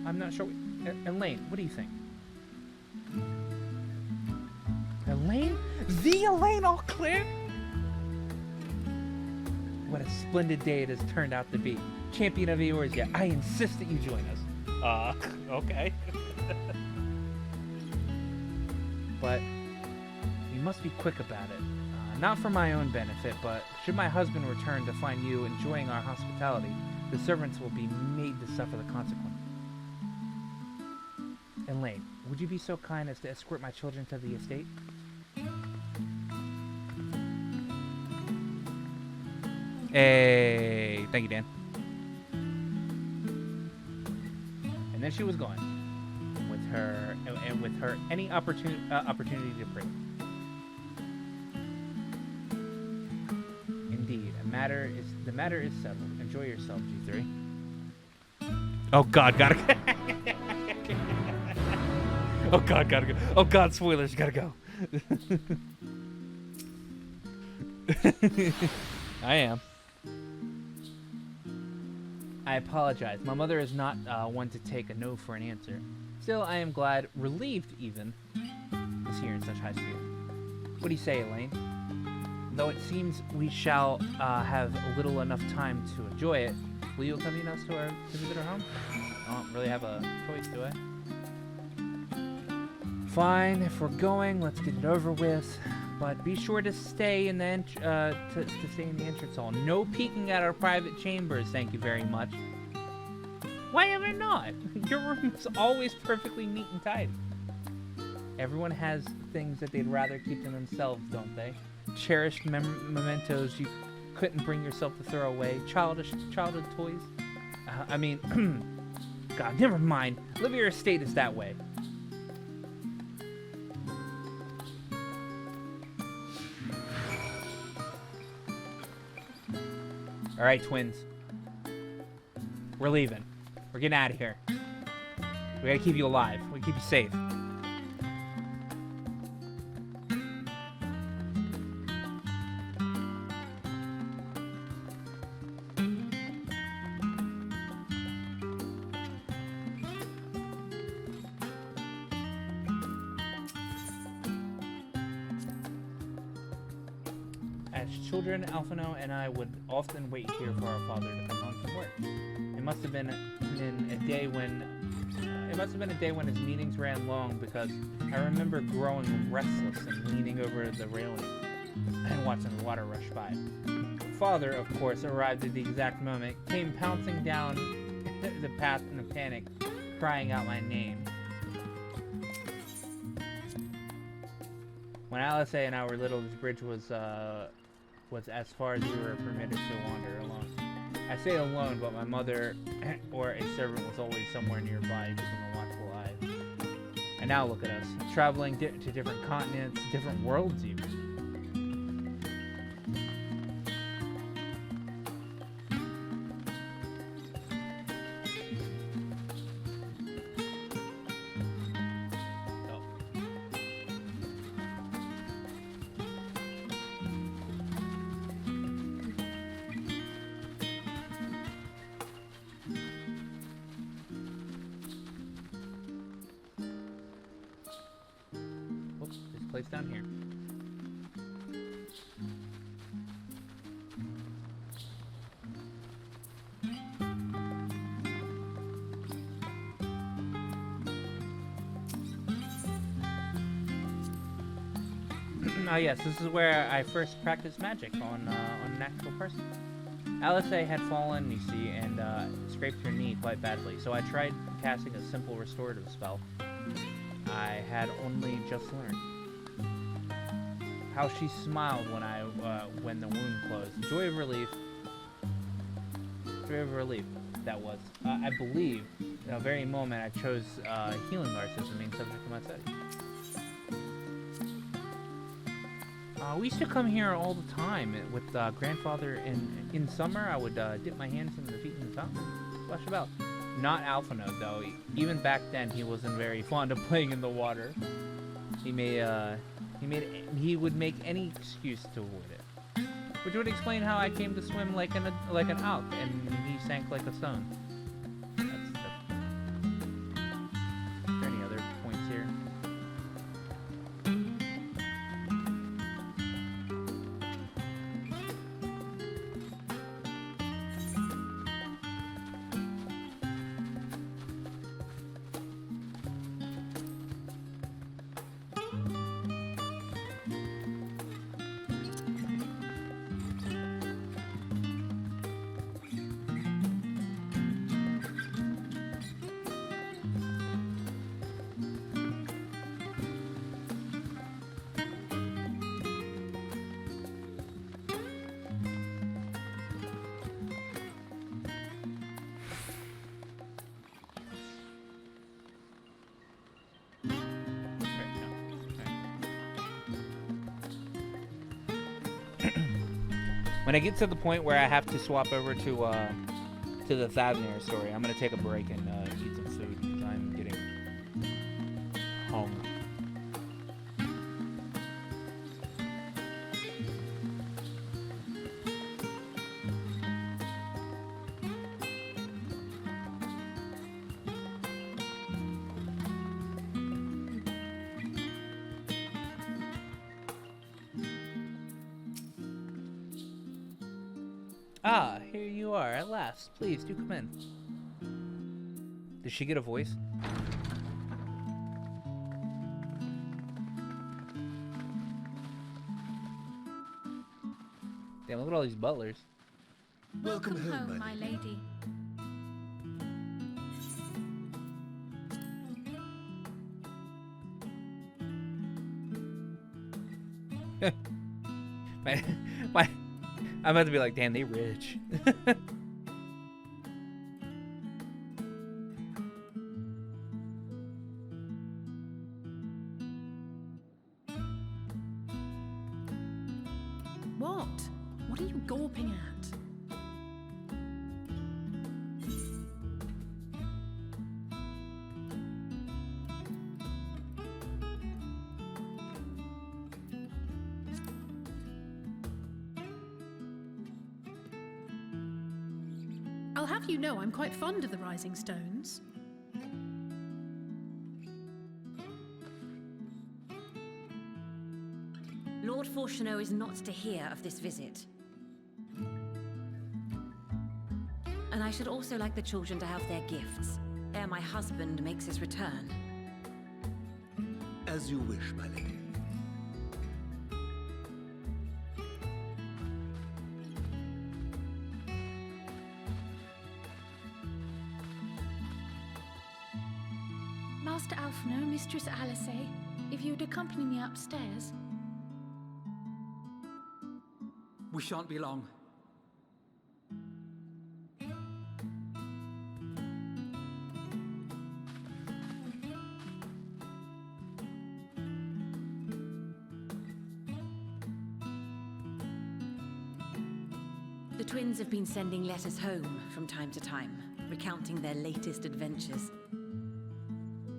I'm not sure. Elaine, what do you think? Elaine? The Elaine all clear? What a splendid day it has turned out to be. Champion of Eorzea, I insist that you join us. Okay. But you must be quick about it. Not for my own benefit, but should my husband return to find you enjoying our hospitality, the servants will be made to suffer the consequence. Elaine, would you be so kind as to escort my children to the estate? Hey, thank you, Dan. And then she was gone, with her any opportunity to pray. Indeed, the matter is settled. Enjoy yourself, G3. Oh God, gotta go. Oh God, gotta go. Oh God, spoilers, gotta go. I am. I apologize. My mother is not one to take a no for an answer. Still, I am glad, relieved even, to see her in such high spirits. What do you say, Elaine? Though it seems we shall have little enough time to enjoy it, will you accompany us to visit our home? I don't really have a choice, do I? Fine, if we're going, let's get it over with. But be sure to stay in the stay in the entrance hall. No peeking at our private chambers, thank you very much. Why ever not? Your room is always perfectly neat and tidy. Everyone has things that they'd rather keep to themselves, don't they? Cherished mementos you couldn't bring yourself to throw away. Childhood toys. I mean, God, never mind. Live your estate is that way. All right, twins. We're leaving. We're getting out of here. We gotta keep you alive. We gotta keep you safe. As children, Alphino and I would often wait here for our father to come home from work. It must have been a day when his meetings ran long, because I remember growing restless and leaning over the railing and watching the water rush by. Father, of course, arrived at the exact moment, came pouncing down the path in a panic, crying out my name. When Alice and I were little, this bridge was as far as we were permitted to wander alone. I say alone, but my mother or a servant was always somewhere nearby, keeping a watchful eye. And now look at us, traveling to different continents, different worlds even. Place down here. Yes, this is where I first practiced magic on an actual person. Alice had fallen, you see, and scraped her knee quite badly, so I tried casting a simple restorative spell I had only just learned. How she smiled when the wound closed. Joy of relief. That was. I believe, in the very moment I chose healing arts as the main subject of my study. We used to come here all the time with grandfather. In summer, I would dip my hands in the feet in the fountain, splash about. Not Alphino, though. Even back then, he wasn't very fond of playing in the water. He would make any excuse to avoid it, which would explain how I came to swim like an elk, and he sank like a stone. Are there any other points here? When I get to the point where I have to swap over to the Thavnair story, I'm gonna take a break and eat some food because I'm getting hungry. Ah, here you are, at last. Please, do come in. Did she get a voice? Damn, look at all these butlers. Welcome home, my lady. I'm about to be like, damn, they rich. What? What are you gawping at? I'll have you know I'm quite fond of the Rising Stones. Lord Fortuneau is not to hear of this visit. And I should also like the children to have their gifts, ere my husband makes his return. As you wish, my lady. Master Alphino, Mistress Alice, if you would accompany me upstairs. We shan't be long. The twins have been sending letters home from time to time, recounting their latest adventures.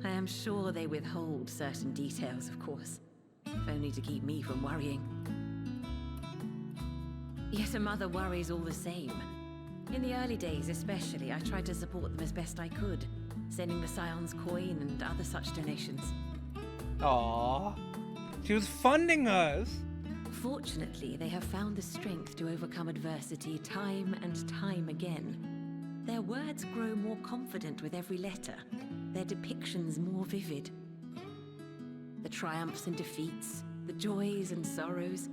I am sure they withhold certain details, of course, if only to keep me from worrying. Yet a mother worries all the same. In the early days especially, I tried to support them as best I could, sending the Scion's coin and other such donations. Aww. She was funding us! Fortunately, they have found the strength to overcome adversity time and time again. Their words grow more confident with every letter, their depictions more vivid. The triumphs and defeats, the joys and sorrows.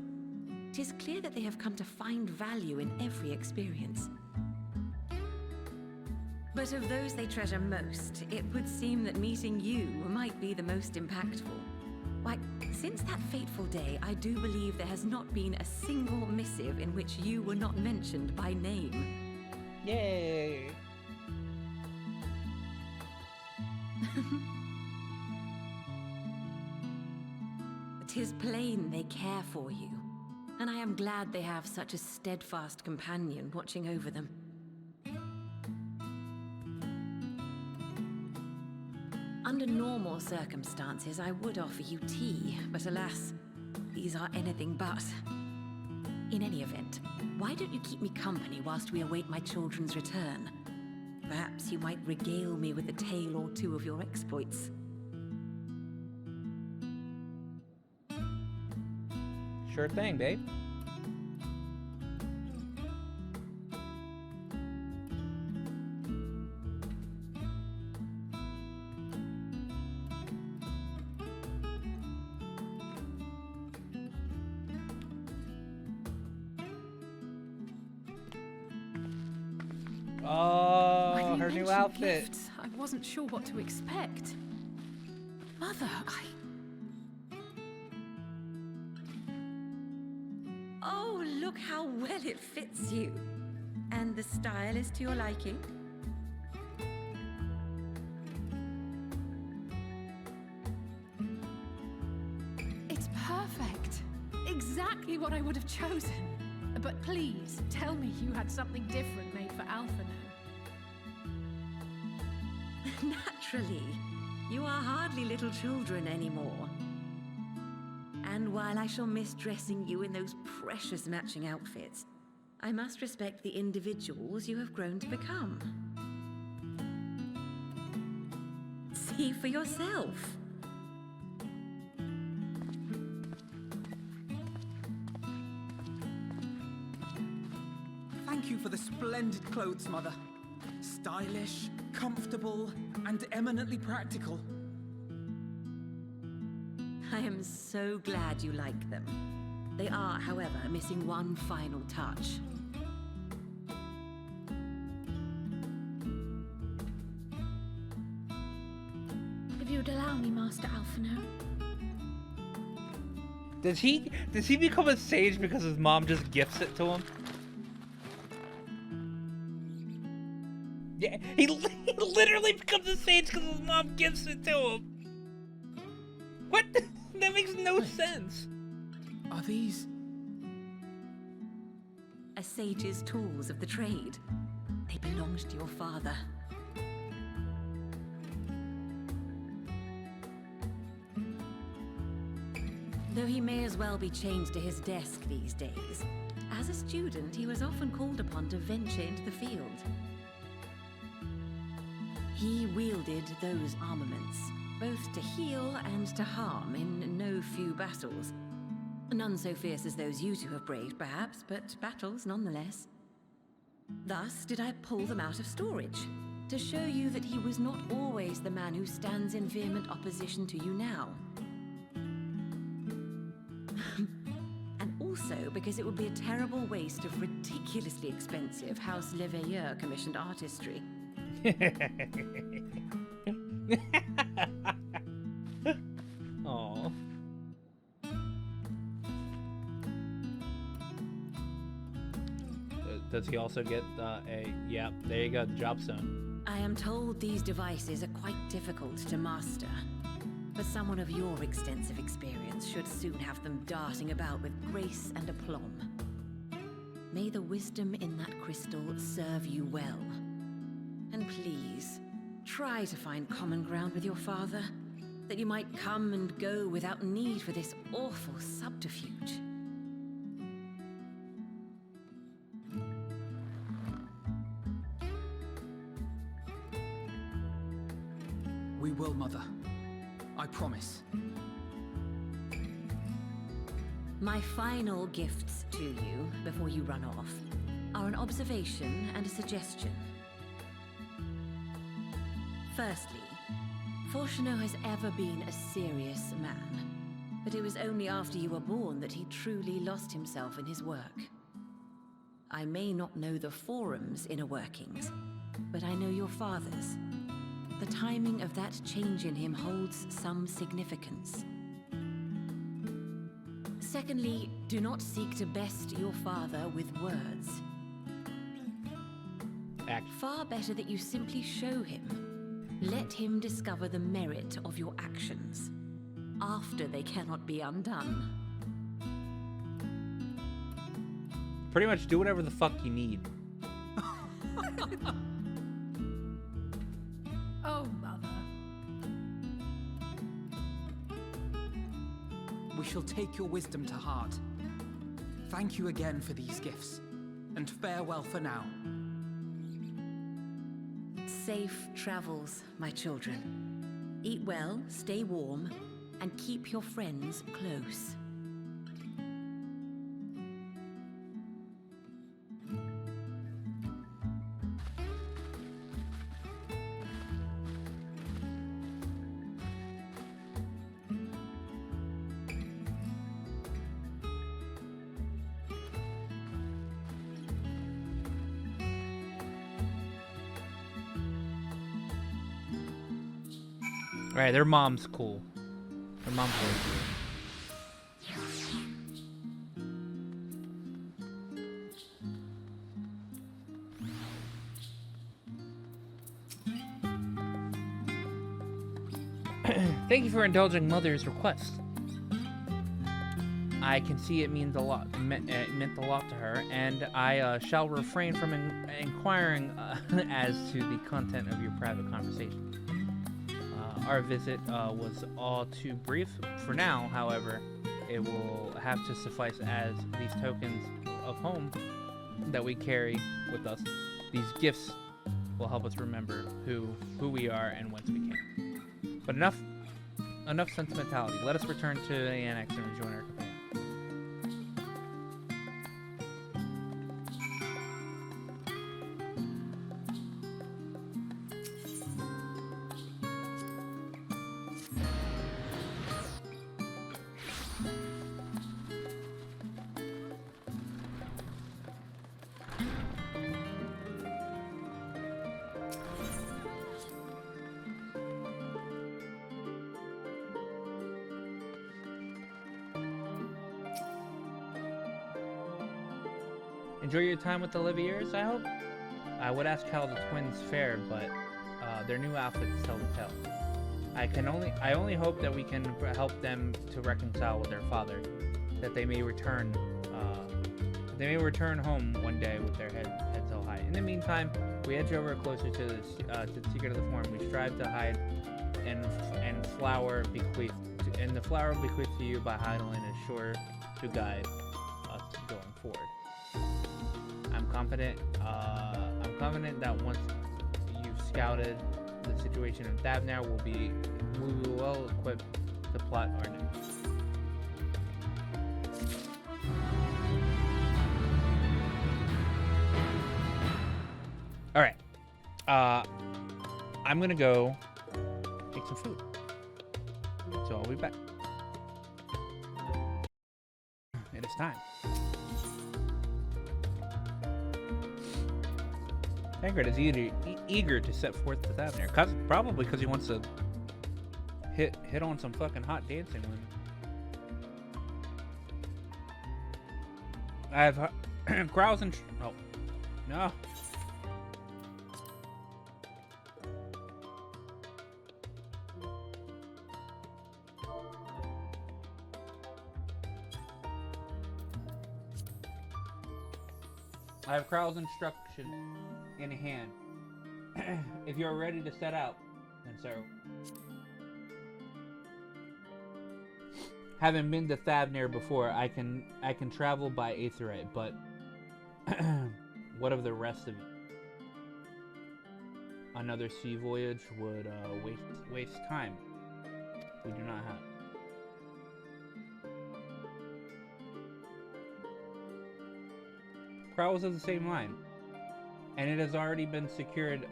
It is clear that they have come to find value in every experience. But of those they treasure most, it would seem that meeting you might be the most impactful. Why, since that fateful day, I do believe there has not been a single missive in which you were not mentioned by name. Yay! "'Tis plain they care for you, and I am glad they have such a steadfast companion watching over them. Under normal circumstances, I would offer you tea, but alas, these are anything but. In any event, why don't you keep me company whilst we await my children's return? Perhaps you might regale me with a tale or two of your exploits." Sure thing, babe. Oh, her new outfit. Gifts, I wasn't sure what to expect. Mother, Oh, look how well it fits you. And the style is to your liking? It's perfect. Exactly what I would have chosen. But please, tell me you had something different made for Alphino. Naturally. You are hardly little children anymore. And while I shall miss dressing you in those precious matching outfits, I must respect the individuals you have grown to become. See for yourself. Thank you for the splendid clothes, Mother. Stylish, comfortable, and eminently practical. I am so glad you like them. They are, however, missing one final touch. If you would allow me, Master Alphino. Does he become a sage because his mom just gifts it to him? Yeah, he literally becomes a sage because his mom gifts it to him. What? That makes no sense. Are these... A sage's tools of the trade. They belonged to your father. Though he may as well be chained to his desk these days, as a student he was often called upon to venture into the field. He wielded those armaments, both to heal and to harm in no few battles. None so fierce as those you two have braved, perhaps, but battles nonetheless. Thus did I pull them out of storage, to show you that he was not always the man who stands in vehement opposition to you now. And also because it would be a terrible waste of ridiculously expensive House Leveilleur commissioned artistry. Aww. Does he also get a... Yeah, there you go, the job zone. I am told these devices are quite difficult to master, but someone of your extensive experience should soon have them darting about with grace and aplomb. May the wisdom in that crystal serve you well. And please, try to find common ground with your father, that you might come and go without need for this awful subterfuge. We will, Mother. I promise. My final gifts to you, before you run off, are an observation and a suggestion. Firstly, Fortuneau has ever been a serious man, but it was only after you were born that he truly lost himself in his work. I may not know the Forum's inner workings, but I know your father's. The timing of that change in him holds some significance. Secondly, do not seek to best your father with words. Act. Far better that you simply show him. Let him discover the merit of your actions, after they cannot be undone. Pretty much do whatever the fuck you need. Oh, Mother. We shall take your wisdom to heart. Thank you again for these gifts, and farewell for now. Safe travels, my children. Eat well, stay warm, and keep your friends close. Alright, their mom's cool. Their mom's really cool. Thank you for indulging Mother's request. I can see it means a lot. It meant a lot to her, and I shall refrain from inquiring as to the content of your private conversation. Our visit was all too brief for now. However, it will have to suffice as these tokens of home that we carry with us. These gifts will help us remember who we are and whence we came. But enough sentimentality. Let us return to the annex and rejoin our companions. Enjoy your time with the Liviers, I hope? I would ask how the twins fared, but their new outfits tell the tale. I only hope that we can help them to reconcile with their father, that they may return home one day with their heads held high. In the meantime, we edge over closer to the secret of the Forum. We strive to hide and flower bequeathed to you by Heidelin is sure to guide us going forward. I'm confident that once you've scouted the situation in Thavnair, we'll be well equipped to plot our next. I'm gonna go make some food. So I'll be back. It is time. Tancred is eager to set forth to Thavnair. Probably because he wants to hit on some fucking hot dancing women. I have growls and... Oh. No. I have Kral's instruction in hand. If you are ready to set out, then so. Having been to Thavnair before, I can travel by Aetherite, but what of the rest of it? Another sea voyage would waste time we do not have. Kral was of the same line, and it has already been secured,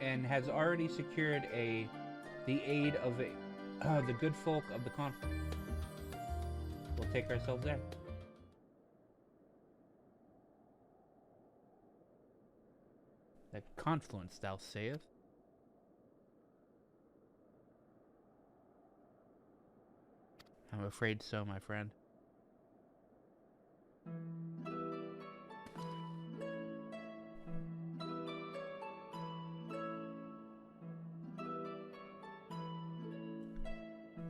and has already secured the aid of the good folk of the conflict. We'll take ourselves there. The confluence, thou sayest? I'm afraid so, my friend.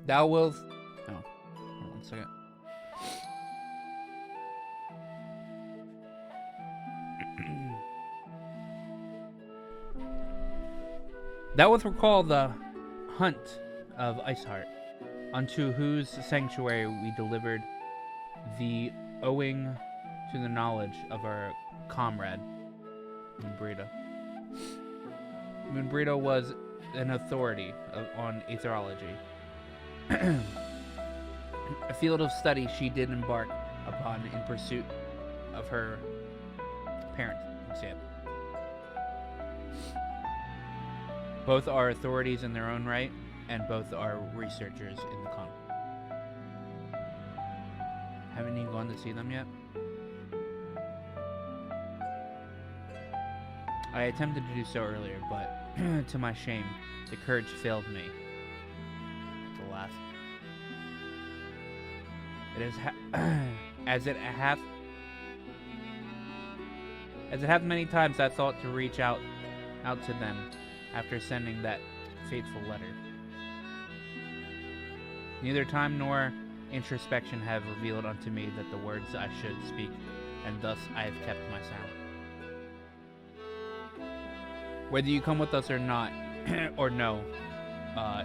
Thou wilt... Oh, hold on 1 second. Thou wilt recall the hunt of Iceheart, unto whose sanctuary we delivered the owing to the knowledge of our comrade, Moonbrito. Moonbrito was an authority on aetherology. A field of study she did embark upon in pursuit of her parent, Sam. Both are authorities in their own right, and both are researchers in the conflict. Haven't you gone to see them yet? I attempted to do so earlier, but to my shame, the courage failed me. Alas. It is as it hath many times I thought to reach out to them after sending that fateful letter. Neither time nor introspection have revealed unto me that the words I should speak, and thus I have kept my silence. Whether you come with us or not, or no,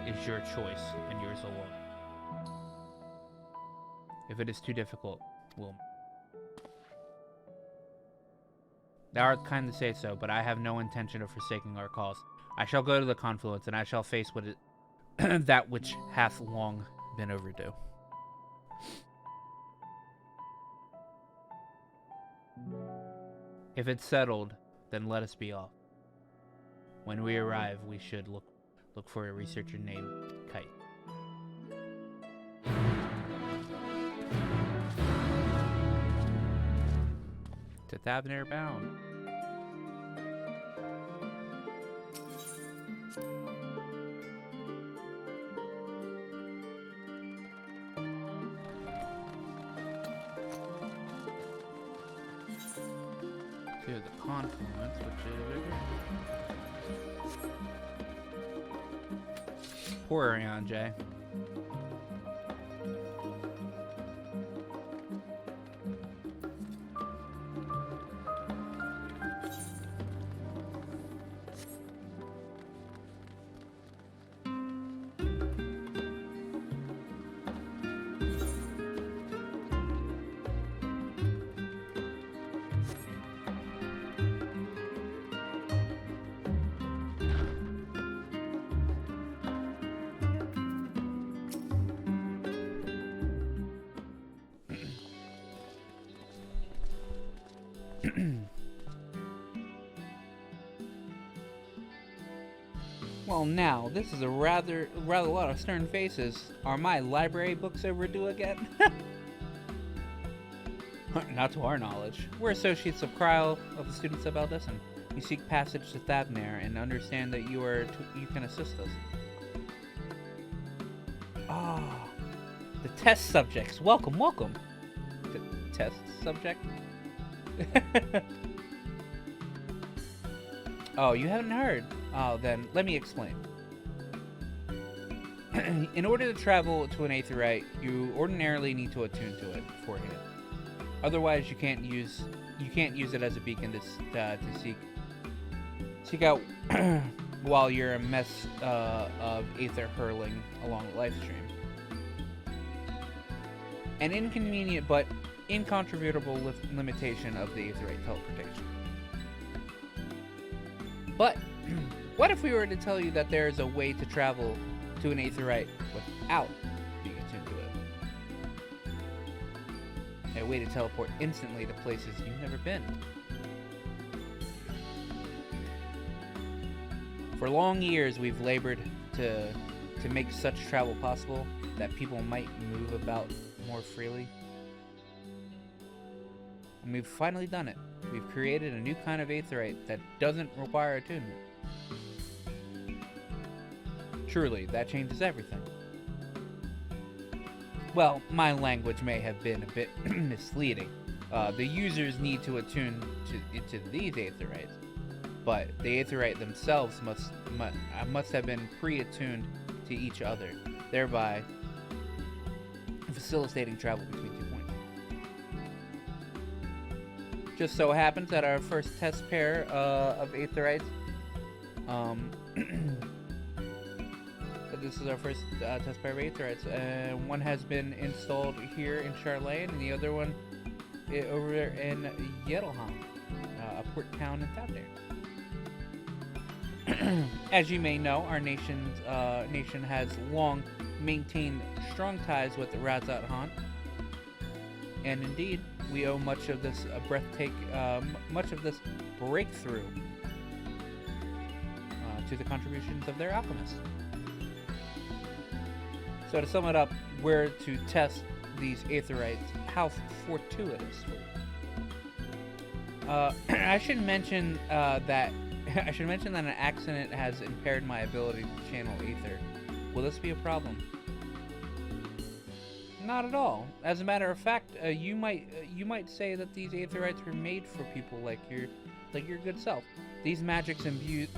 is your choice, and yours alone. If it is too difficult, we'll... Thou art kind to say so, but I have no intention of forsaking our cause. I shall go to the confluence, and I shall face what that which hath long been overdue. If it's settled, then let us be off. When we arrive, we should look for a researcher named Kite. To Thavnair bound. To the confluence, which is poor Ariane J. Well, now, this is a rather lot of stern faces. Are my library books overdue again? Not to our knowledge. We're associates of Kryle of the students of Aldessin. We seek passage to Thavnair and understand that you can assist us. Ah, the test subjects. Welcome, welcome. The test subject? Oh, you haven't heard? Oh, then let me explain. In order to travel to an Aetheryte, you ordinarily need to attune to it beforehand. Otherwise, you can't use it as a beacon to seek out while you're a mess of aether hurling along the life stream. An inconvenient but incontrovertible limitation of the Aetheryte teleportation. But what if we were to tell you that there is a way to travel to an Aetheryte without being attuned to it? A way to teleport instantly to places you've never been. For long years, we've labored to make such travel possible that people might move about more freely. And we've finally done it. We've created a new kind of Aetheryte that doesn't require attunement. Truly, that changes everything. Well, my language may have been a bit misleading. The users need to attune to these Aetherites, but the Aetheryte themselves must have been pre-attuned to each other, thereby facilitating travel between 2 points. Just so happens that our first test pair of Aetherites, this is our first test pair of Aetherites, and one has been installed here in Charlane, and the other one over there in Yettelheim, a port town in Thavnair. As you may know, our nation has long maintained strong ties with the Razat Han, and indeed, we owe much of this breakthrough to the contributions of their alchemists. So to sum it up, we're to test these Aetherites. How fortuitous! I should mention that an accident has impaired my ability to channel Aether. Will this be a problem? Not at all. As a matter of fact, you might say that these Aetherites were made for people like your good self. These magics imbued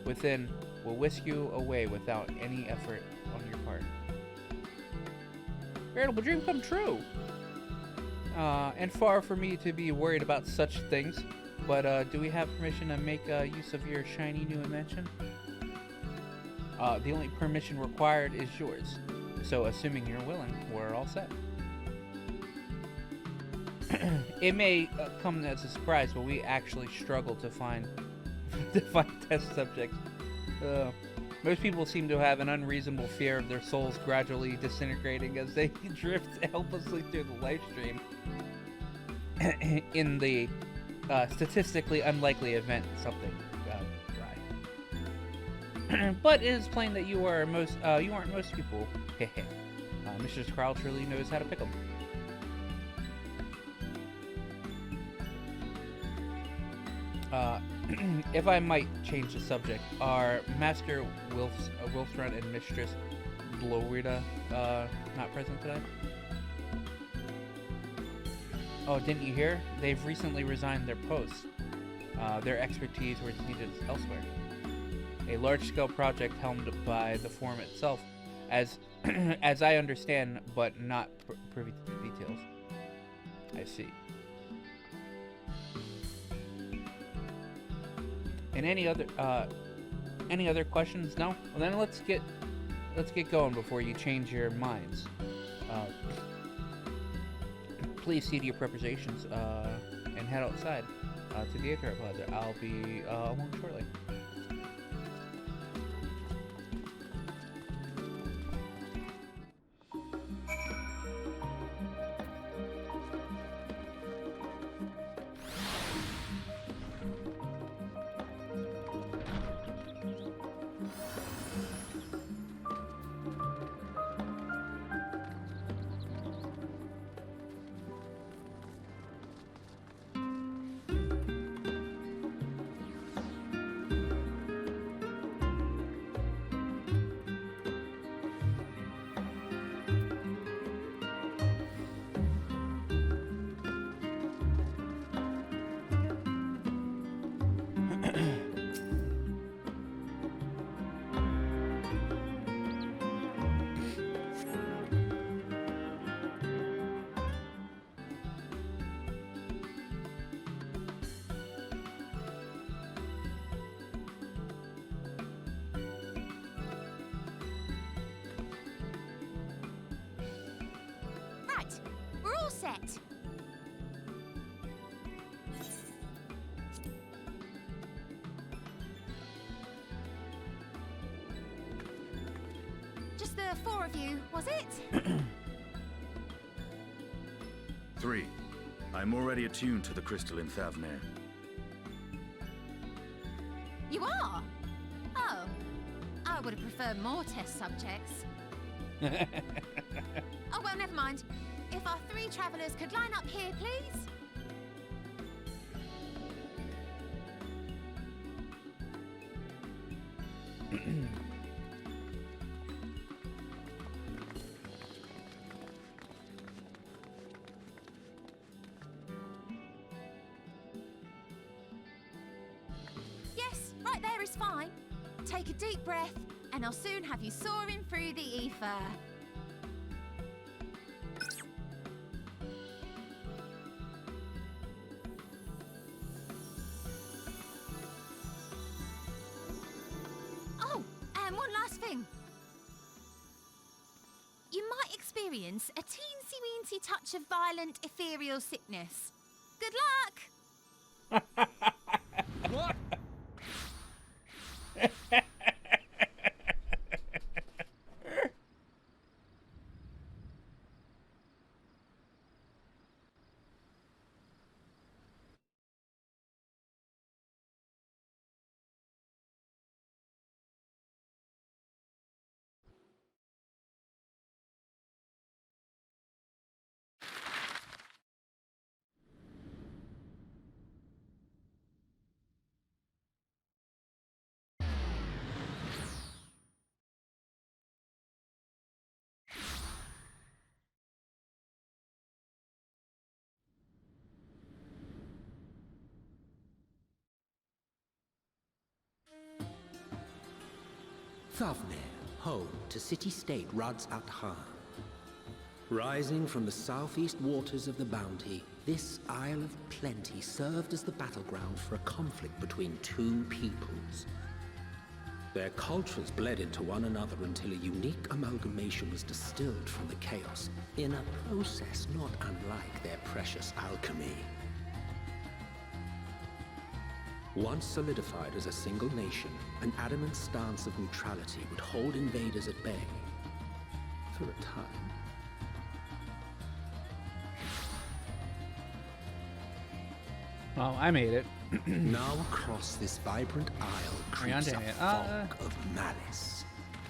within will whisk you away without any effort on your part. Veritable dream come true. And far from me to be worried about such things, but do we have permission to make use of your shiny new invention? The only permission required is yours. So, assuming you're willing, we're all set. It may come as a surprise, but we actually struggle to find test subjects. Most people seem to have an unreasonable fear of their souls gradually disintegrating as they drift helplessly through the life stream. In the statistically unlikely event something right. But it is plain that you aren't most people. Mr. Kryle truly knows how to pick 'em. If I might change the subject, are Master Wilfstrand and Mistress Blorita not present today? Oh, didn't you hear? They've recently resigned their posts. Their expertise was needed elsewhere. A large-scale project helmed by the Forum itself, as I understand, but not privy to the details. I see. And any other questions? No? Well, then let's get going before you change your minds. Please see to your preparations and head outside to the Aether Plaza. I'll be along shortly. set. Just the 4 of you, was it? 3. I'm already attuned to the crystal in Thavnair. You are? Oh. I would have preferred more test subjects. Oh, well, never mind. If our 3 travelers could line up here, please. Yes, right there is fine. Take a deep breath, and I'll soon have you soaring through the ether. Oh, and one last thing. You might experience a teensy-weensy touch of violent ethereal sickness. Good luck! What? Thavnair, home to city-state Rads at Han. Rising from the southeast waters of the Bounty, this Isle of Plenty served as the battleground for a conflict between 2 peoples. Their cultures bled into one another until a unique amalgamation was distilled from the chaos, in a process not unlike their precious alchemy. Once solidified as a single nation, an adamant stance of neutrality would hold invaders at bay for a time. Well, I made it. Now across this vibrant isle creeps a fog of malice.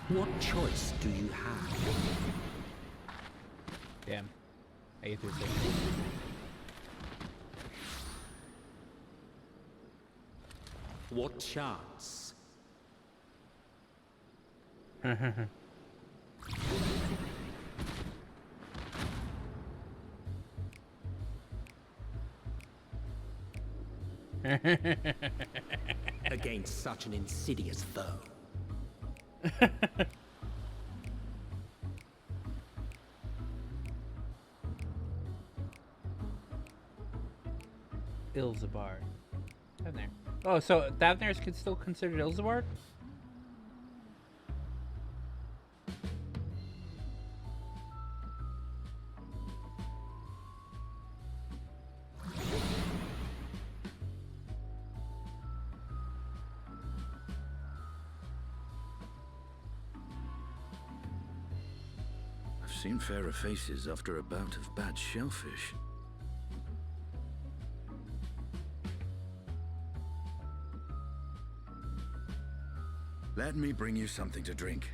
What choice do you have? Damn. I ate this thing. What chance? Against such an insidious foe. Ilzabard. Thavnair. Oh, so Thavnair is still considered Ilzabard? I've seen fairer faces after a bout of bad shellfish. Let me bring you something to drink.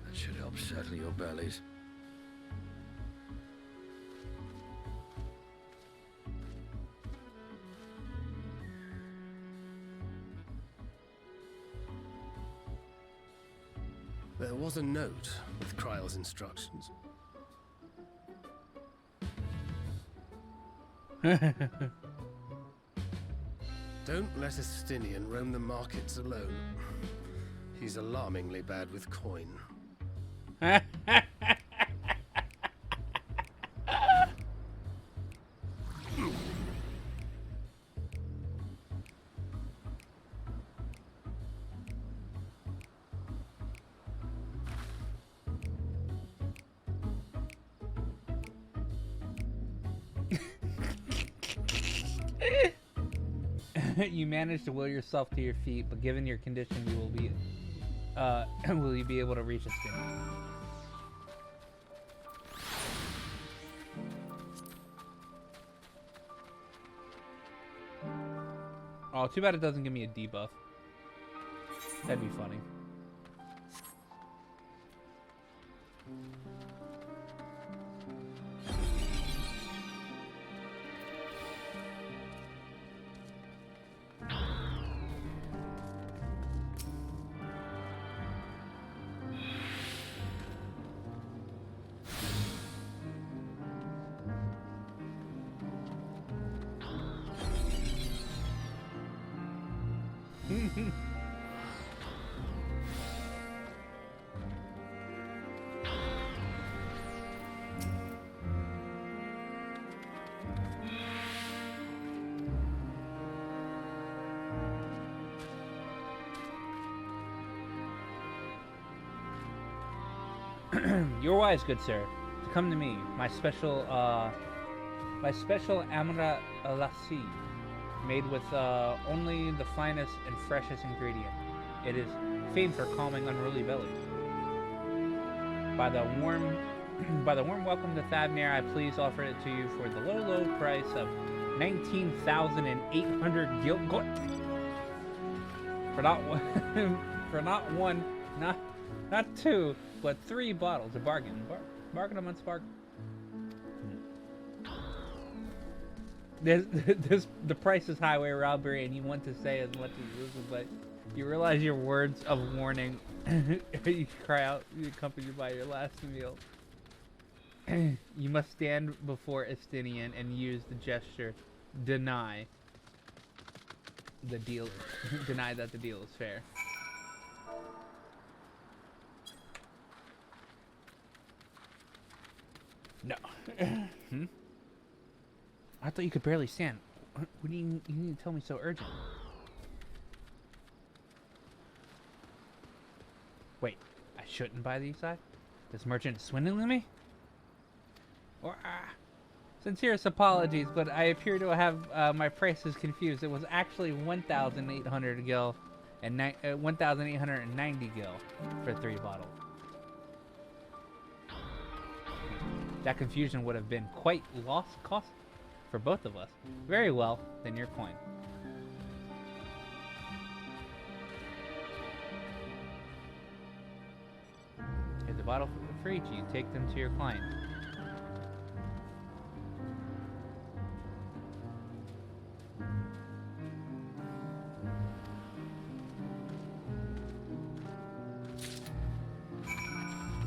That should help settle your bellies. There was a note with Kryle's instructions. Don't let a Stinian roam the markets alone. He's alarmingly bad with coin. You managed to will yourself to your feet, but given your condition, you will be will you be able to reach a stimmy? Oh, too bad it doesn't give me a debuff. That'd be funny. You're wise, good sir, to come to me, my special amra lassi, made with only the finest and freshest ingredient. It is famed for calming unruly belly. By the warm welcome to Thavnair, I please offer it to you for the low price of 19,800 gil. For not one, not two, but 3 bottles. A bargain. Bargain amongst bargain. The price is highway robbery, and you want to say as much as this, but you realize your words of warning. You cry out, accompanied by your last meal. You must stand before Estinian and use the gesture, deny the deal. Deny that the deal is fair. No. I thought you could barely stand. What do you need to tell me so urgent? Wait, I shouldn't buy these side? This merchant swindling me? Or, sincerest apologies, but I appear to have my prices confused. It was actually 1,800 gil and 1,890 gil for 3 bottles. That confusion would have been quite lost cost for both of us. Very well, then your coin. Here's the bottle for each. You take them to your client.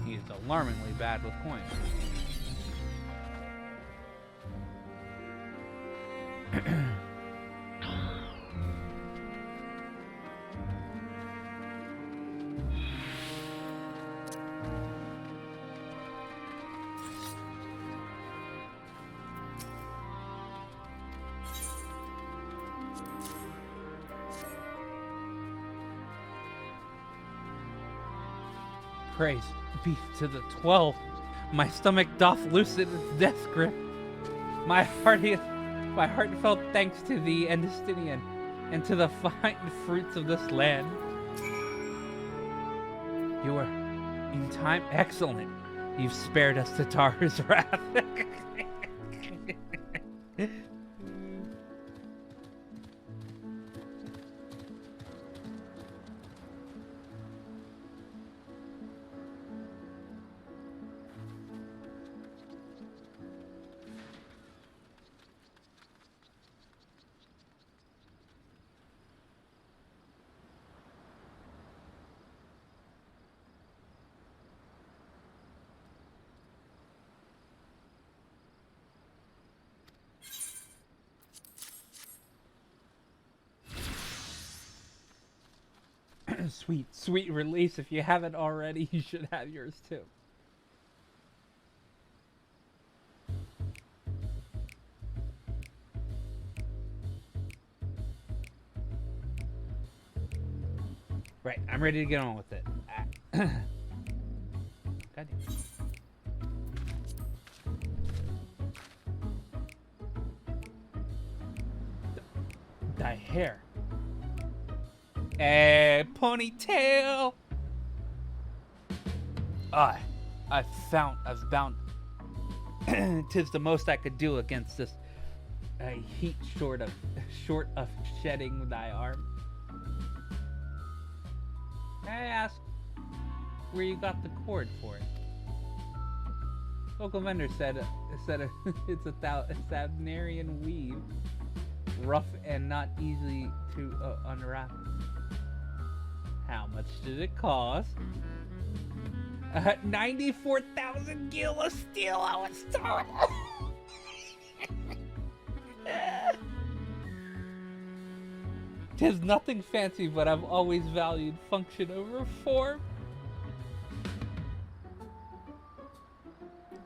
He's alarmingly bad with coins. Praise be to the 12. My stomach doth loosen its death grip. My heartfelt thanks to thee, Endwalker, and to the fine fruits of this land. You are in time. Excellent. You've spared us Tatar's wrath. Sweet release. If you haven't already, you should have yours too. Right, I'm ready to get on with it. God damn it. hair. Hey, ponytail! I've bound. 'Tis the most I could do against this heat short of shedding thy arm. May I ask where you got the cord for it? Local vendor said it's a Thavnarian weave, rough and not easy to unwrap. How much did it cost? 94,000 gil of steel, I was told. Tis nothing fancy, but I've always valued function over form.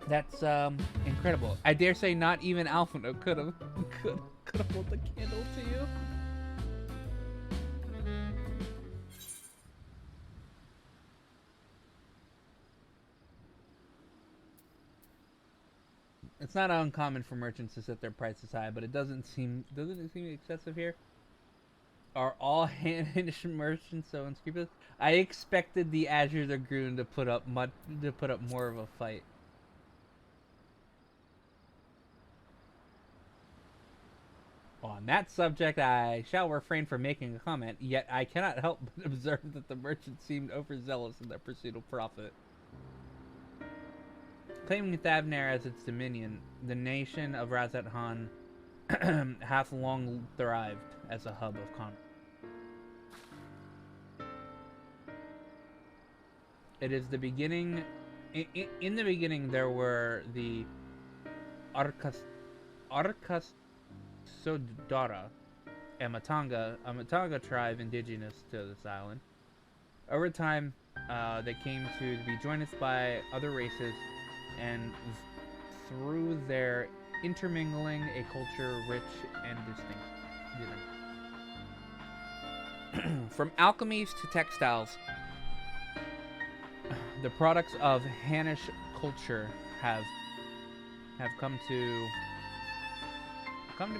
That's incredible. I dare say not even Alphino could have hold the candle to you. It's not uncommon for merchants to set their prices high, but doesn't it seem excessive here? Are all Hanish merchants so unscrupulous? I expected the Azure Dragoon to put up more of a fight. On that subject, I shall refrain from making a comment, yet I cannot help but observe that the merchants seemed overzealous in their pursuit of profit. Claiming Thavnair as its dominion, the nation of Razat Han hath long thrived as a hub of commerce. It is the beginning. In the beginning, there were the Sodara, and Matanga, a Matanga tribe indigenous to this island. Over time, they came to be joined by other races, and through their intermingling, a culture rich and distinct. From alchemies to textiles, the products of Hanish culture have come to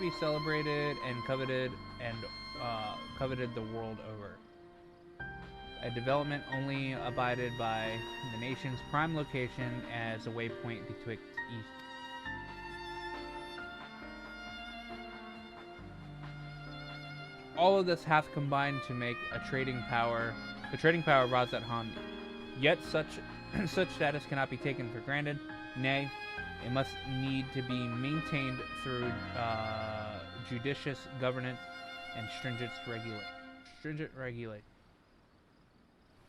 be celebrated and coveted the world over. A development only abided by the nation's prime location as a waypoint betwixt east. All of this hath combined to make the trading power of Razat Han. Yet such status cannot be taken for granted. Nay, it must need to be maintained through judicious governance and stringent regulation.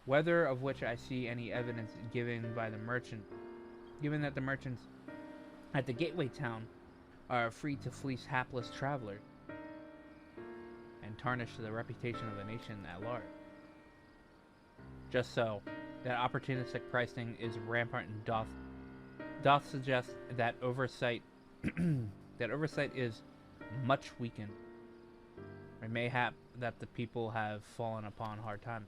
Whether of which I see any evidence given that the merchants at the gateway town are free to fleece hapless travelers and tarnish the reputation of the nation at large. Just so, that opportunistic pricing is rampant and doth suggest that oversight is much weakened, or mayhap that the people have fallen upon hard times.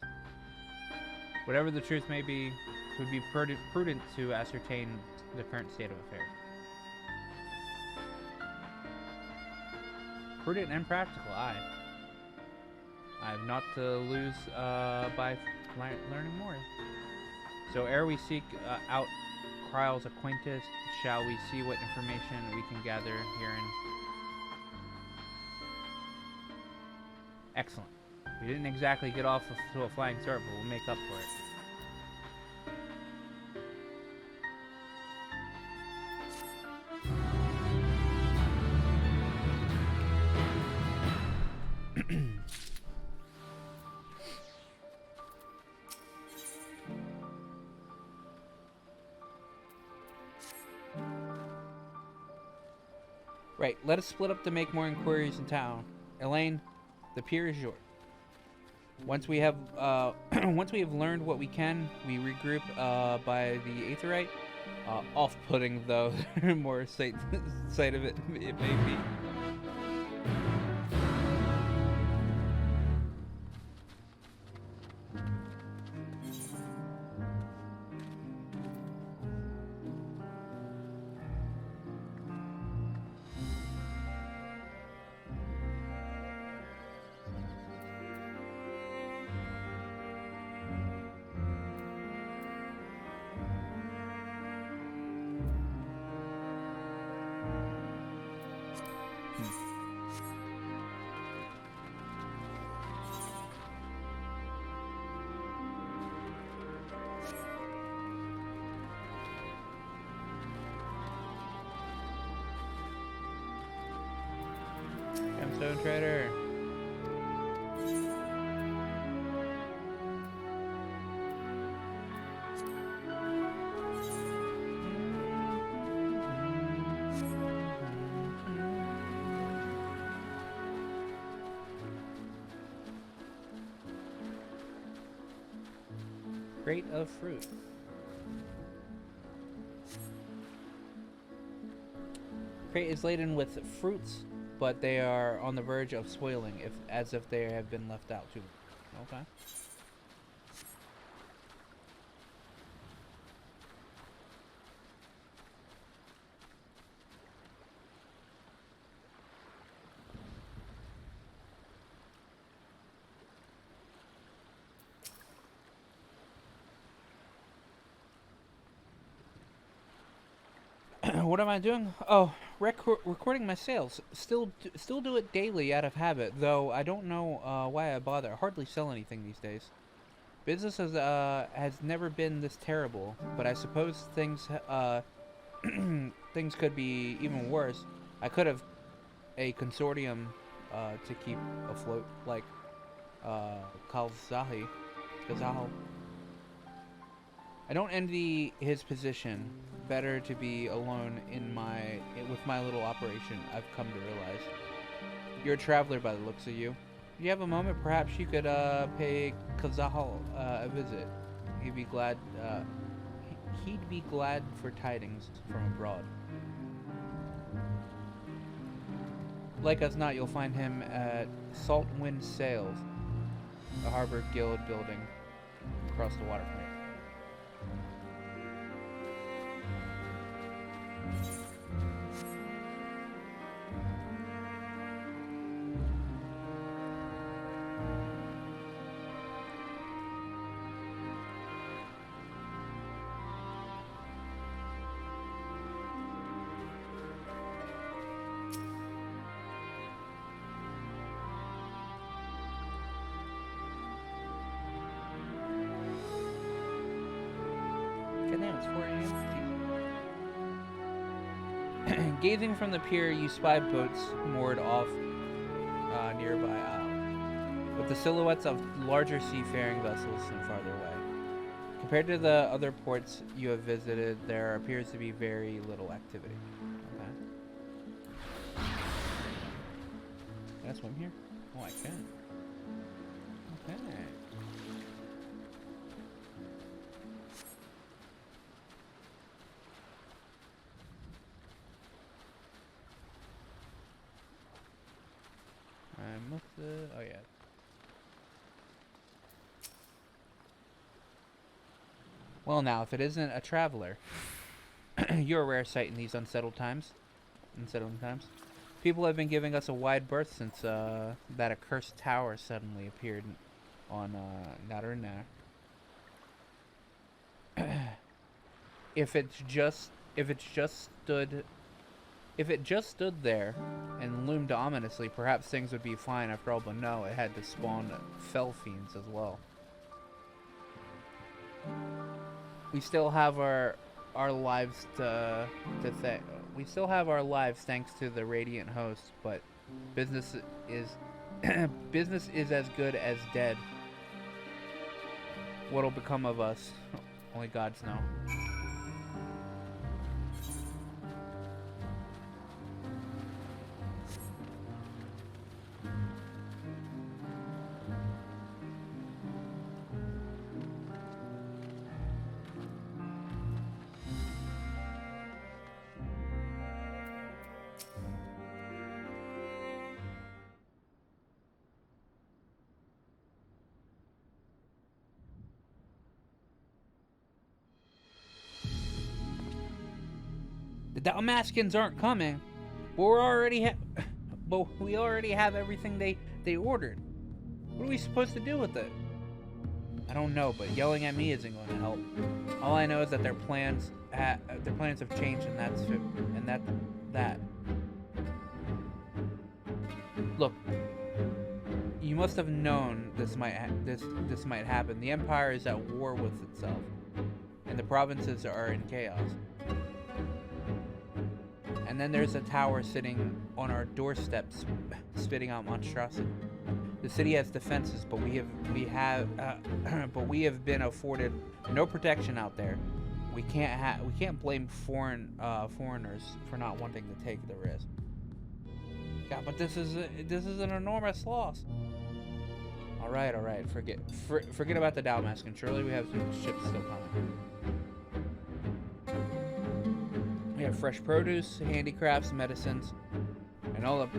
Whatever the truth may be, it would be prudent to ascertain the current state of affairs. Prudent and practical, aye. I have naught to lose by learning more. So ere we seek out Kryle's acquaintance, shall we see what information we can gather herein? Excellent. We didn't exactly get off to a flying start, but we'll make up for it. Right, let us split up to make more inquiries in town. Elaine, the pier is yours. Once we have learned what we can, we regroup by the Aetherite. Off-putting though, more sight of it may be. Stone Trader. Crate of fruit. Crate is laden with fruits, but they are on the verge of spoiling, as if they have been left out too. Okay. What am I doing? Oh, recording my sales. Still do it daily out of habit, though I don't know why I bother. I hardly sell anything these days. Business has never been this terrible, but I suppose things things could be even worse. I could have a consortium to keep afloat, like Kazahal. I don't envy his position. Better to be alone with my little operation, I've come to realize. You're a traveler by the looks of you. If you have a moment, perhaps you could pay Kazahal a visit. He'd be glad for tidings from abroad. Like as not, you'll find him at Saltwind Sails, the Harbor Guild building across the waterfront. Gazing from the pier, you spy boats moored off nearby with the silhouettes of larger seafaring vessels and farther away. Compared to the other ports you have visited, there appears to be very little activity. Okay. Can I swim here? Oh, I can. Okay. Oh yeah. Well now, if it isn't a traveler, you're a rare sight in these unsettled times. People have been giving us a wide berth since that accursed tower suddenly appeared on Labyrinthos. If it just stood there and loomed ominously, perhaps things would be fine after all, but no, it had to spawn fell fiends as well. We still have our lives we still have our lives thanks to the Radiant Host, but business is business is as good as dead. What'll become of us? Only gods know. The Dalmaskins aren't coming, but we already have everything they ordered. What are we supposed to do with it? I don't know, but yelling at me isn't going to help. All I know is that their plans have changed, and that. Look, you must have known this might happen. The Empire is at war with itself, and the provinces are in chaos. And then there's a tower sitting on our doorsteps, spitting out monstrosity. The city has defenses, but we have been afforded no protection out there. We can't blame foreigners for not wanting to take the risk. God, but this is an enormous loss. All right. Forget about the Dalmascan. Surely we have ships still coming. We have fresh produce, handicrafts, medicines, and all of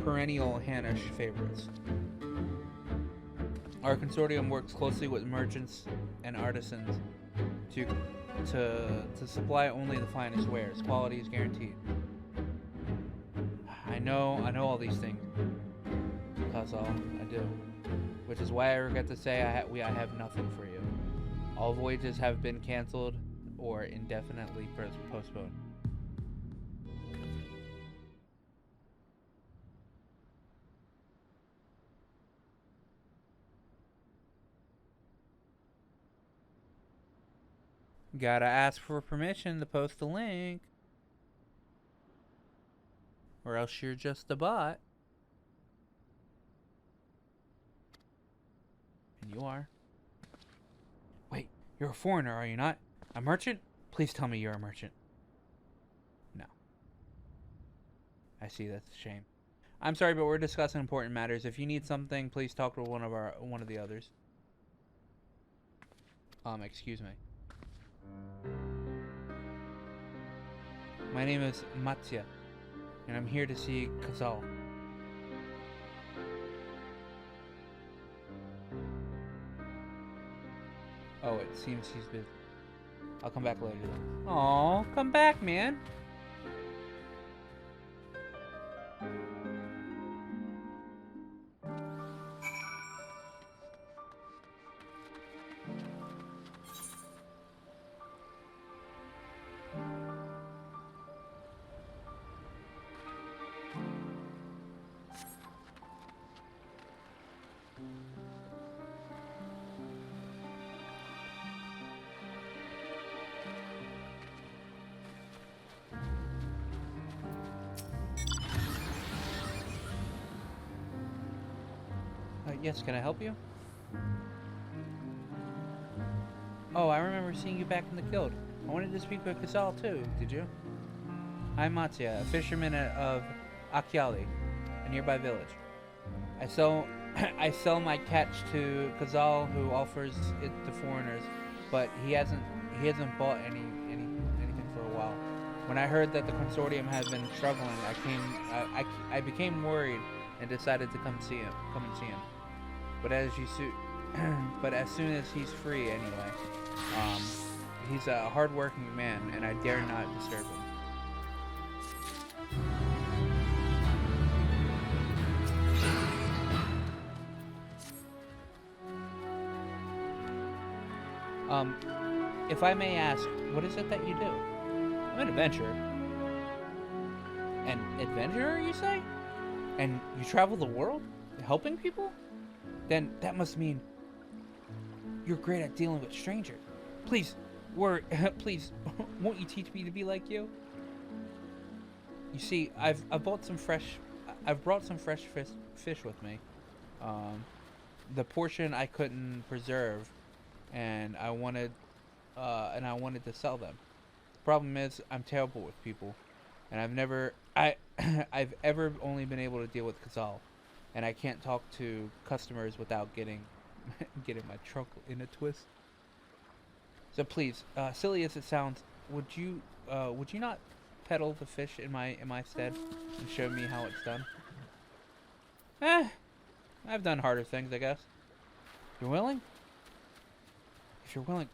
perennial Hanish favorites. Our consortium works closely with merchants and artisans to supply only the finest wares. Quality is guaranteed. I know all these things. That's all I do. Which is why I regret to say I have nothing for you. All voyages have been canceled or indefinitely postponed. Gotta ask for permission to post the link. Or else you're just a bot. And you are. Wait, you're a foreigner, are you not? A merchant? Please tell me you're a merchant. No. I see, that's a shame. I'm sorry, but we're discussing important matters. If you need something, please talk to one of the others. Excuse me. My name is Matya, and I'm here to see Kazal. Oh, it seems he's busy. I'll come back later then. Aw, come back, man. Yes, can I help you? Oh, I remember seeing you back in the guild. I wanted to speak with Kazal too, did you? I'm Matya, a fisherman of Akyali, a nearby village. I sell my catch to Kazal, who offers it to foreigners, but he hasn't bought anything for a while. When I heard that the consortium had been struggling, I became worried and decided to come and see him. But as soon as he's free anyway, he's a hard-working man, and I dare not disturb him. If I may ask, what is it that you do? I'm an adventurer. An adventurer, you say? And you travel the world, helping people? Then that must mean you're great at dealing with strangers. Please, please, won't you teach me to be like you? You see, I've brought some fresh fish with me. The portion I couldn't preserve, and I wanted to sell them. The problem is, I'm terrible with people, and I've ever only been able to deal with Kazal. And I can't talk to customers without getting my trunk in a twist. So please, silly as it sounds, would you not peddle the fish in my stead and show me how it's done? I've done harder things, I guess. You're willing? If you're willing,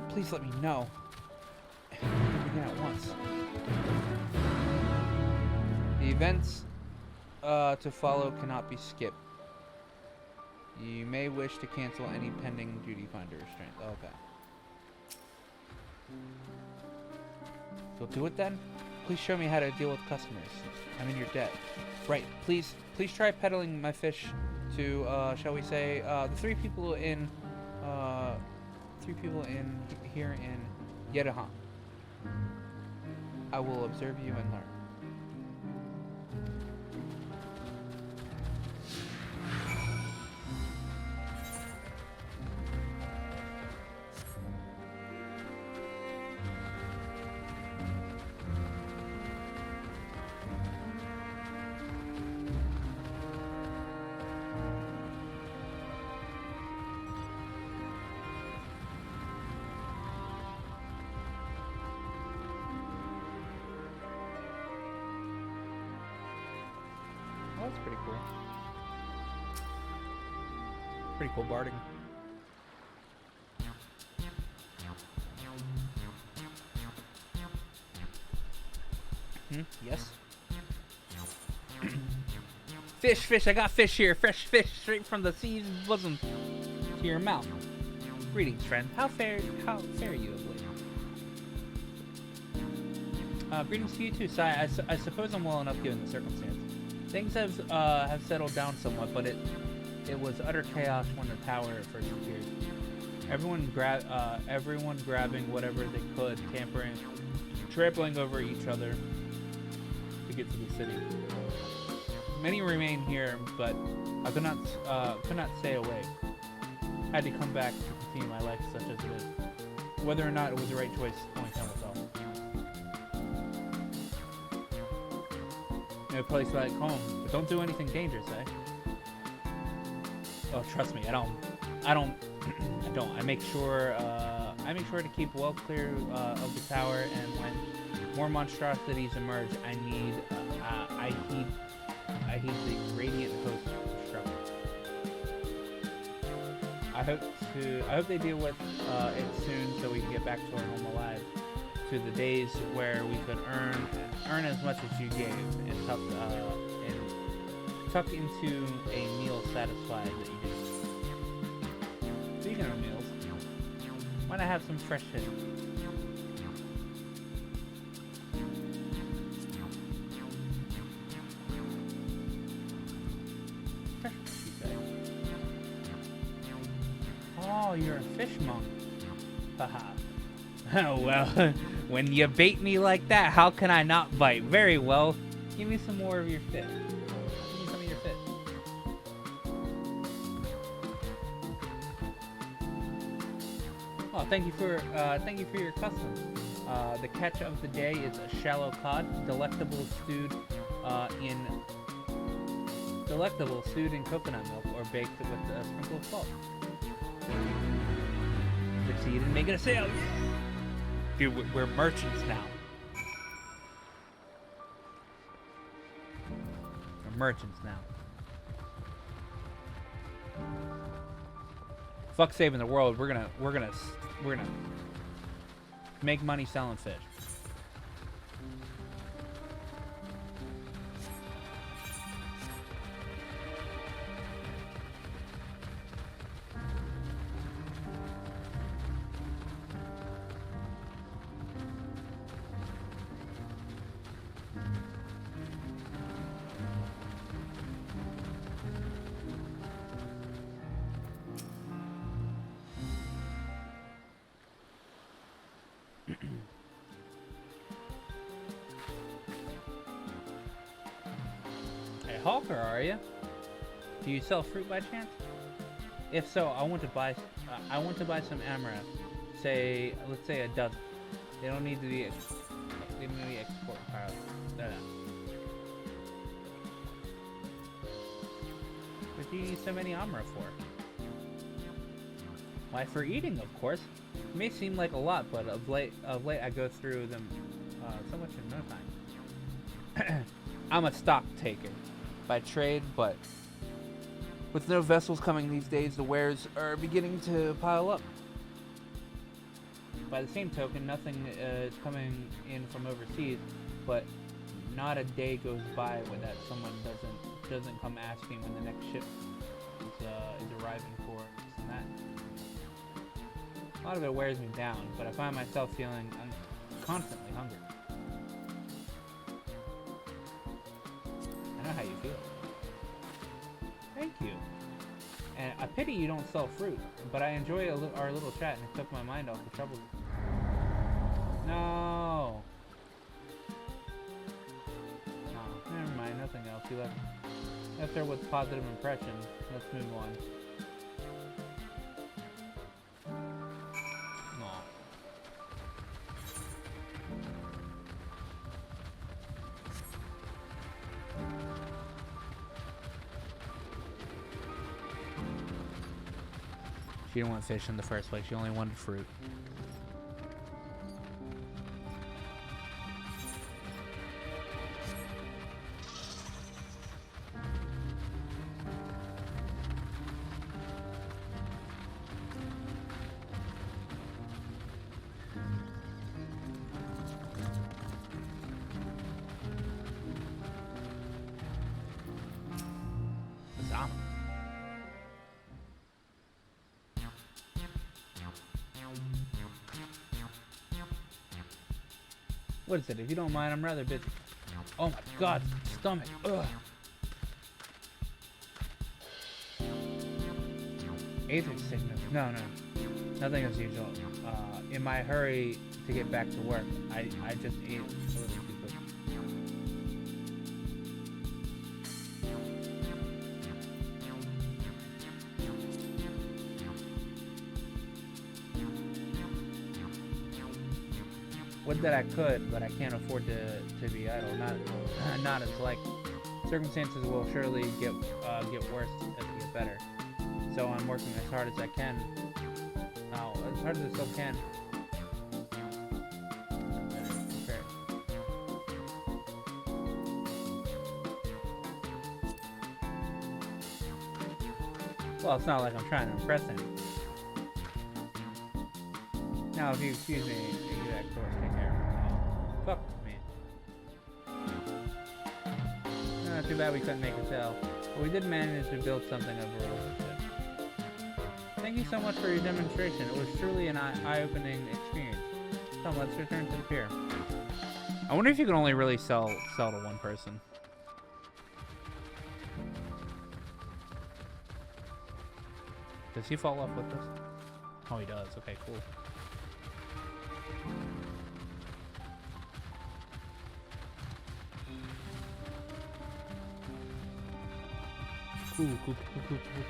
please let me know. We can begin at once. The events to follow cannot be skipped. You may wish to cancel any pending duty finder restraints. Okay. You'll do it then? Please show me how to deal with customers. I'm in your debt. Right. Please try peddling my fish to, shall we say, the three people in here in Yedahan. I will observe you and learn. Oh, that's pretty cool. Pretty cool barding. Yes. Fish, I got fish here. Fresh fish straight from the sea's bosom to your mouth. Greetings, friend. How fare you of late? Greetings to you too, Sai. I suppose I'm well enough given the circumstance. Things have settled down somewhat, but it was utter chaos when the tower first appeared. Everyone grabbing whatever they could, tampering, trampling over each other to get to the city. Many remain here, but I could not stay away. I had to come back to continue my life such as it is. Whether or not it was the right choice, only time will tell. A place like home, but don't do anything dangerous, eh? Oh, trust me, I don't. I make sure to keep well clear of the tower, and when more monstrosities emerge, I heed the radiant host instructions. I hope they deal with it soon, so we can get back to our home alive. To the days where we could earn as much as you gave, and tuck into a meal satisfied that you did. Speaking of meals, why not have some fresh fish? Oh, you're a fish monk. Haha. Oh, well, when you bait me like that, how can I not bite? Very well. Give me some more of your fish. Give me some of your fish. Oh, thank you for your custom. The catch of the day is a shallow cod, delectable stewed in coconut milk or baked with a sprinkle of salt. Succeed in making a sale. Dude, we're merchants now. We're merchants now. Fuck saving the world. We're gonna make money selling fish. A hawker, are you? Do you sell fruit by chance? If so, I want to buy some amaranth. Let's say a dozen. They don't need to be export piles. What do you need so many amra for? Why, for eating, of course. It may seem like a lot, but of late I go through them so much in no time. I'm a stock taker by trade, but with no vessels coming these days, the wares are beginning to pile up. By the same token, nothing is coming in from overseas, but not a day goes by without someone doesn't come asking when the next ship is arriving for this and that. A lot of it wears me down, but I find myself feeling constantly hungry. I know how you feel. Thank you. And I pity you don't sell fruit, but I enjoy our little chat, and it took my mind off the troubles. No. fine. Nothing else. You left her with positive impression. Let's move on. Aw. She didn't want fish in the first place. She only wanted fruit. What is it? If you don't mind, I'm rather busy. Oh my god, stomach. Ugh. Aether sickness. No. Nothing as usual. In my hurry to get back to work, I just ate a little too quick. Would that I could, but I can't afford to be idle. Not as like circumstances will surely get worse as they get better. So I'm working as hard as I can. Now, as hard as I still can. Okay. Well, it's not like I'm trying to impress him. Now, if you excuse me, you that course take care of. Fuck me. Not too bad we couldn't make a sale, but we did manage to build something of a relationship. Thank you so much for your demonstration. It was truly an eye-opening experience. Come, let's return to the pier. I wonder if you can only really sell to one person. Does he fall off with this? Oh, he does. Okay, cool.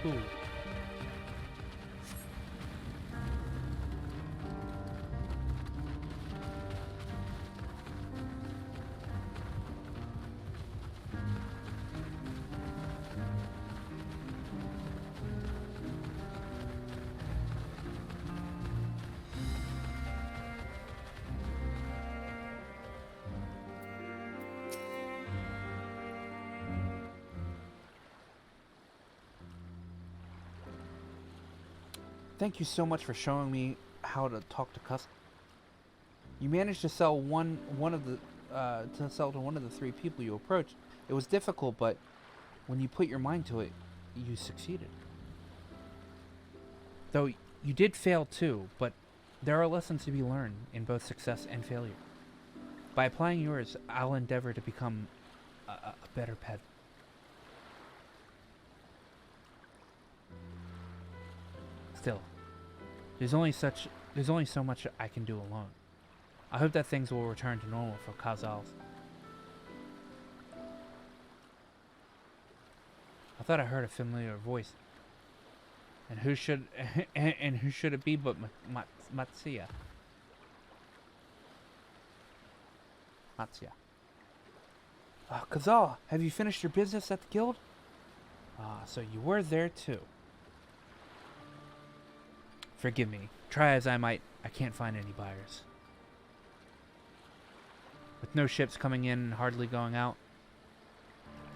Cool. Thank you so much for showing me how to talk to customers. You managed to sell to one of the three people you approached. It was difficult, but when you put your mind to it, you succeeded. Though you did fail too, but there are lessons to be learned in both success and failure. By applying yours, I'll endeavor to become a better pet. Still, there's only so much I can do alone. I hope that things will return to normal for Kazals. I thought I heard a familiar voice. And who should it be but Matsia? Kazal, have you finished your business at the guild? So you were there too. Forgive me. Try as I might, I can't find any buyers. With no ships coming in and hardly going out,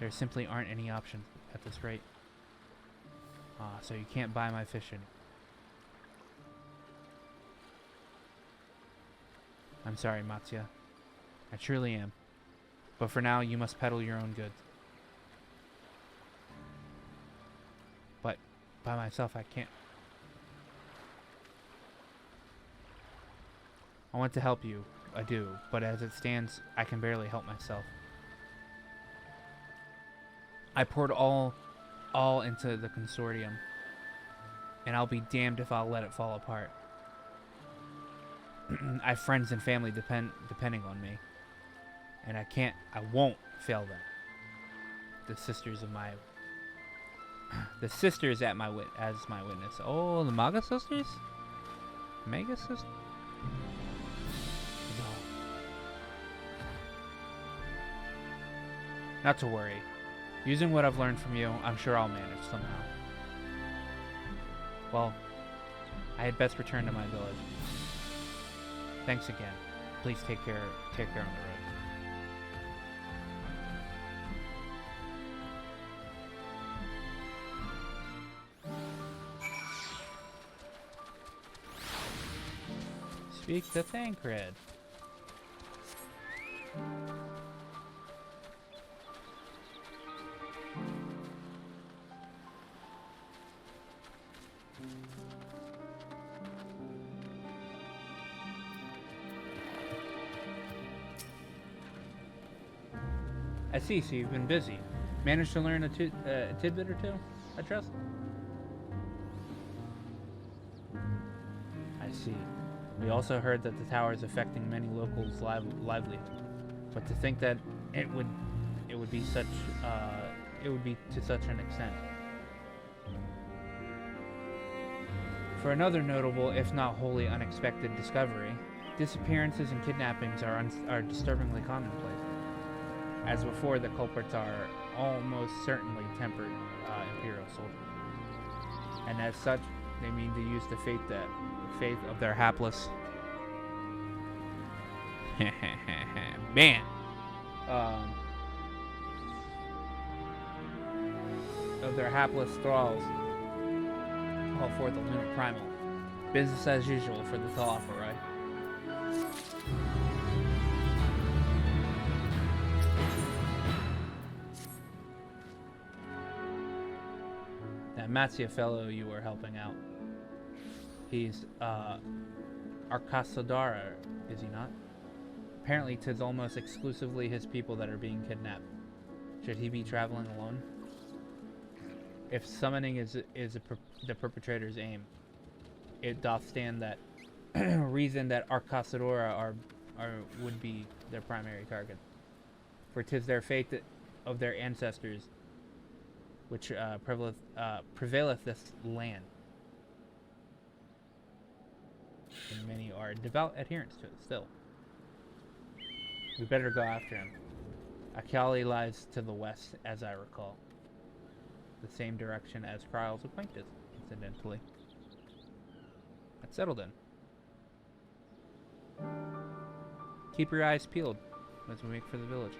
there simply aren't any options at this rate. So you can't buy my fish anymore. I'm sorry, Matsia. I truly am. But for now, you must peddle your own goods. But by myself, I can't. I want to help you, I do, but as it stands, I can barely help myself. I poured all into the consortium, and I'll be damned if I'll let it fall apart. I have friends and family depending on me, and I won't fail them. the sisters of my... The sisters at my as my witness. Oh, the Maga sisters? Mega sisters? No. Not to worry. Using what I've learned from you, I'm sure I'll manage somehow. Well, I had best return to my village. Thanks again. Please take care on the road. Speak to Thancred. I see, so you've been busy. Managed to learn a tidbit or two, I trust? I see. We also heard that the tower is affecting many locals' livelihood. But to think that it would be such to such an extent. For another notable, if not wholly unexpected discovery, disappearances and kidnappings are disturbingly commonplace. As before, the culprits are almost certainly tempered Imperial soldiers. And as such, they mean to use the faith of their hapless man of their hapless thralls to call forth the lunar primal. Business as usual for the Talapa, right? That Matsia fellow you were helping out, he's Arcasadara, is he not? Apparently, 'tis almost exclusively his people that are being kidnapped. Should he be traveling alone? If summoning is the perpetrator's aim, it doth stand that reason that Arcasadora would be their primary target. For 'tis their faith of their ancestors which prevaileth this land. And many are devout adherents to it still. We better go after him. Akali lies to the west, as I recall. The same direction as Kryle's acquaintance, incidentally. That's settled in. Keep your eyes peeled as we make for the village.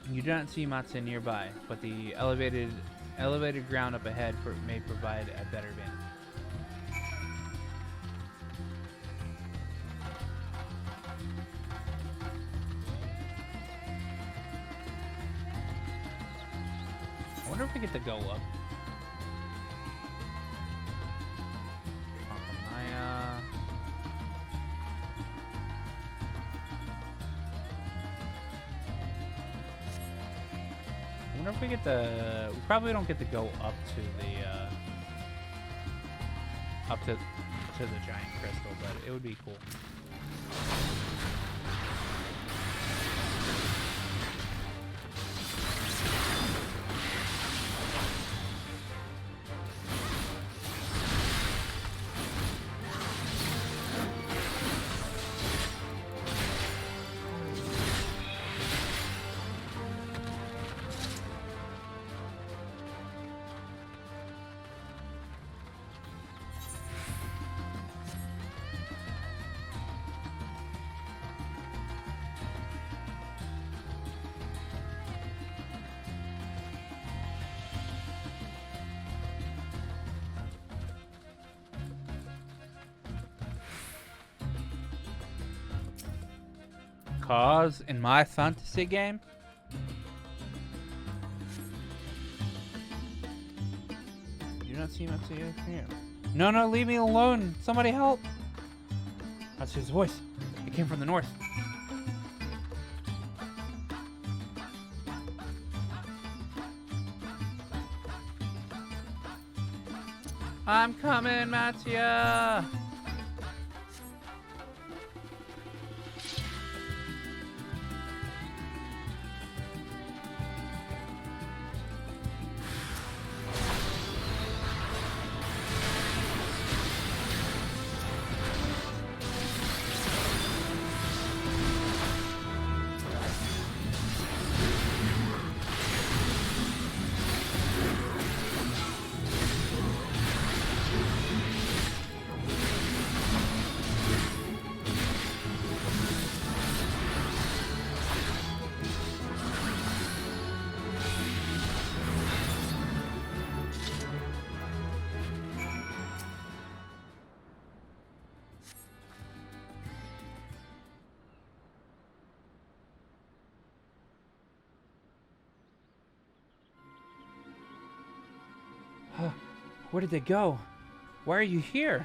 You do not see Matsu nearby, but the elevated ground up ahead may provide a better vantage. I wonder if we get to go up. I wonder if we get the... We probably don't get to go up to the... up to the giant crystal, but it would be cool. Because in my fantasy game, you do not see Matsuya here. No, no, leave me alone. Somebody help. Matsuya's voice. It came from the north. I'm coming, Matsuya. Where did they go? Why are you here?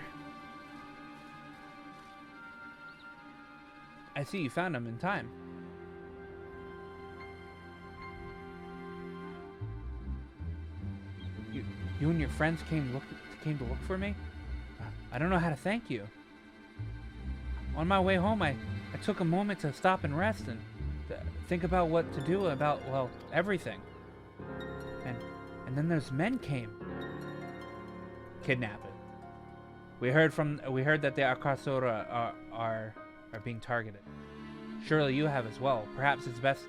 I see you found them in time. You and your friends came to look for me? I don't know how to thank you. On my way home, I took a moment to stop and rest and think about what to do about, well, everything. And then those men came. Kidnap it. We heard that the Akasora are being targeted. Surely you have as well. Perhaps it's best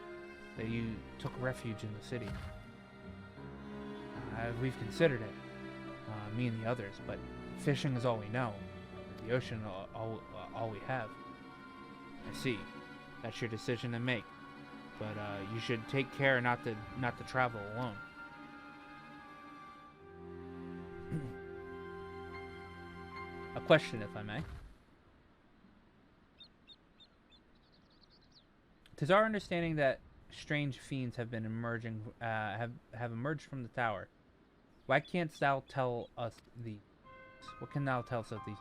that you took refuge in the city. We've considered it, me and the others, but fishing is all we know. The ocean all we have. I see. That's your decision to make. But you should take care not to travel alone. A question, if I may. Tis our understanding that strange fiends have been emerging, have emerged from the tower. Why canst thou tell us these? What can thou tell us of these?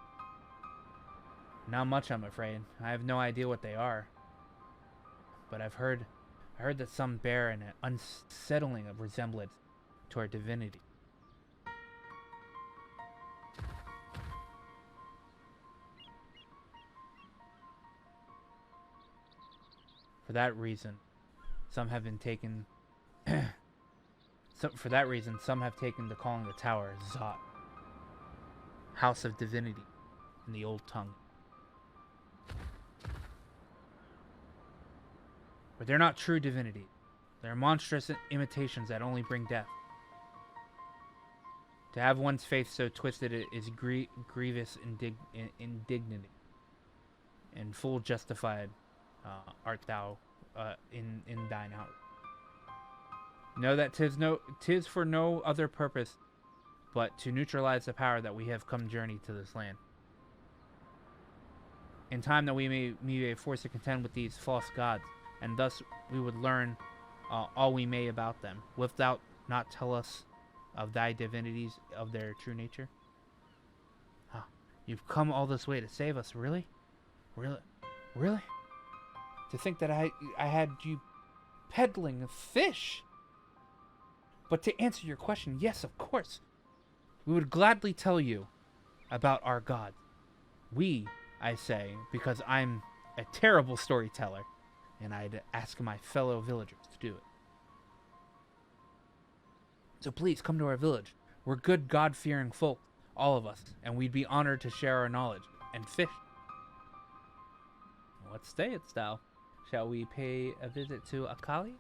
Not much, I'm afraid. I have no idea what they are. But I heard that some bear an unsettling resemblance to our divinity. For that reason, some have taken to calling the tower Zot, House of Divinity, in the old tongue. But they're not true divinity. They're monstrous imitations that only bring death. To have one's faith so twisted is grievous indignity, and full justified art thou in thine out. Know that 'tis for no other purpose but to neutralize the power that we have come journey to this land. In time that we may be forced to contend with these false gods, and thus we would learn all we may about them. Wilt thou not tell us of thy divinities, of their true nature? Huh. You've come all this way to save us, really? Really? To think that I had you peddling fish. But to answer your question, yes, of course. We would gladly tell you about our gods. We, I say, because I'm a terrible storyteller, and I'd ask my fellow villagers to do it. So please come to our village. We're good God-fearing folk, all of us, and we'd be honored to share our knowledge and fish. What sayest thou? Shall we pay a visit to Akali?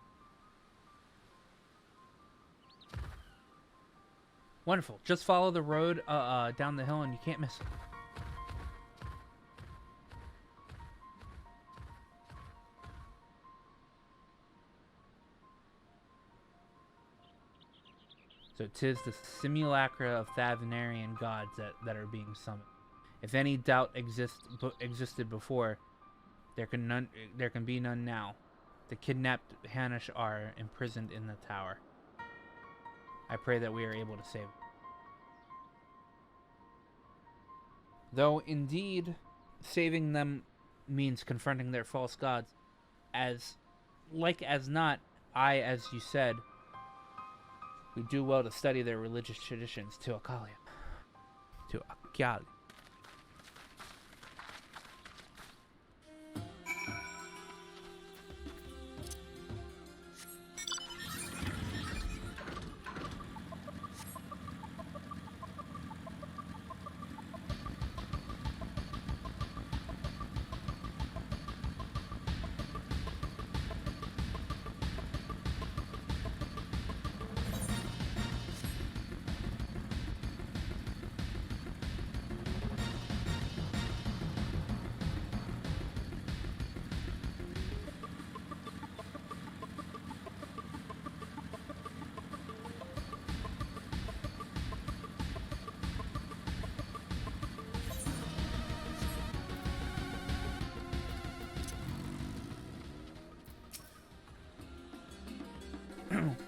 Wonderful. Just follow the road down the hill and you can't miss it. So 'tis the simulacra of Thavnairian gods that are being summoned. If any doubt existed before, There can be none now. The kidnapped Hanish are imprisoned in the tower. I pray that we are able to save them. Though indeed, saving them means confronting their false gods, as not, as you said, we do well to study their religious traditions to Akalia. To Akiali.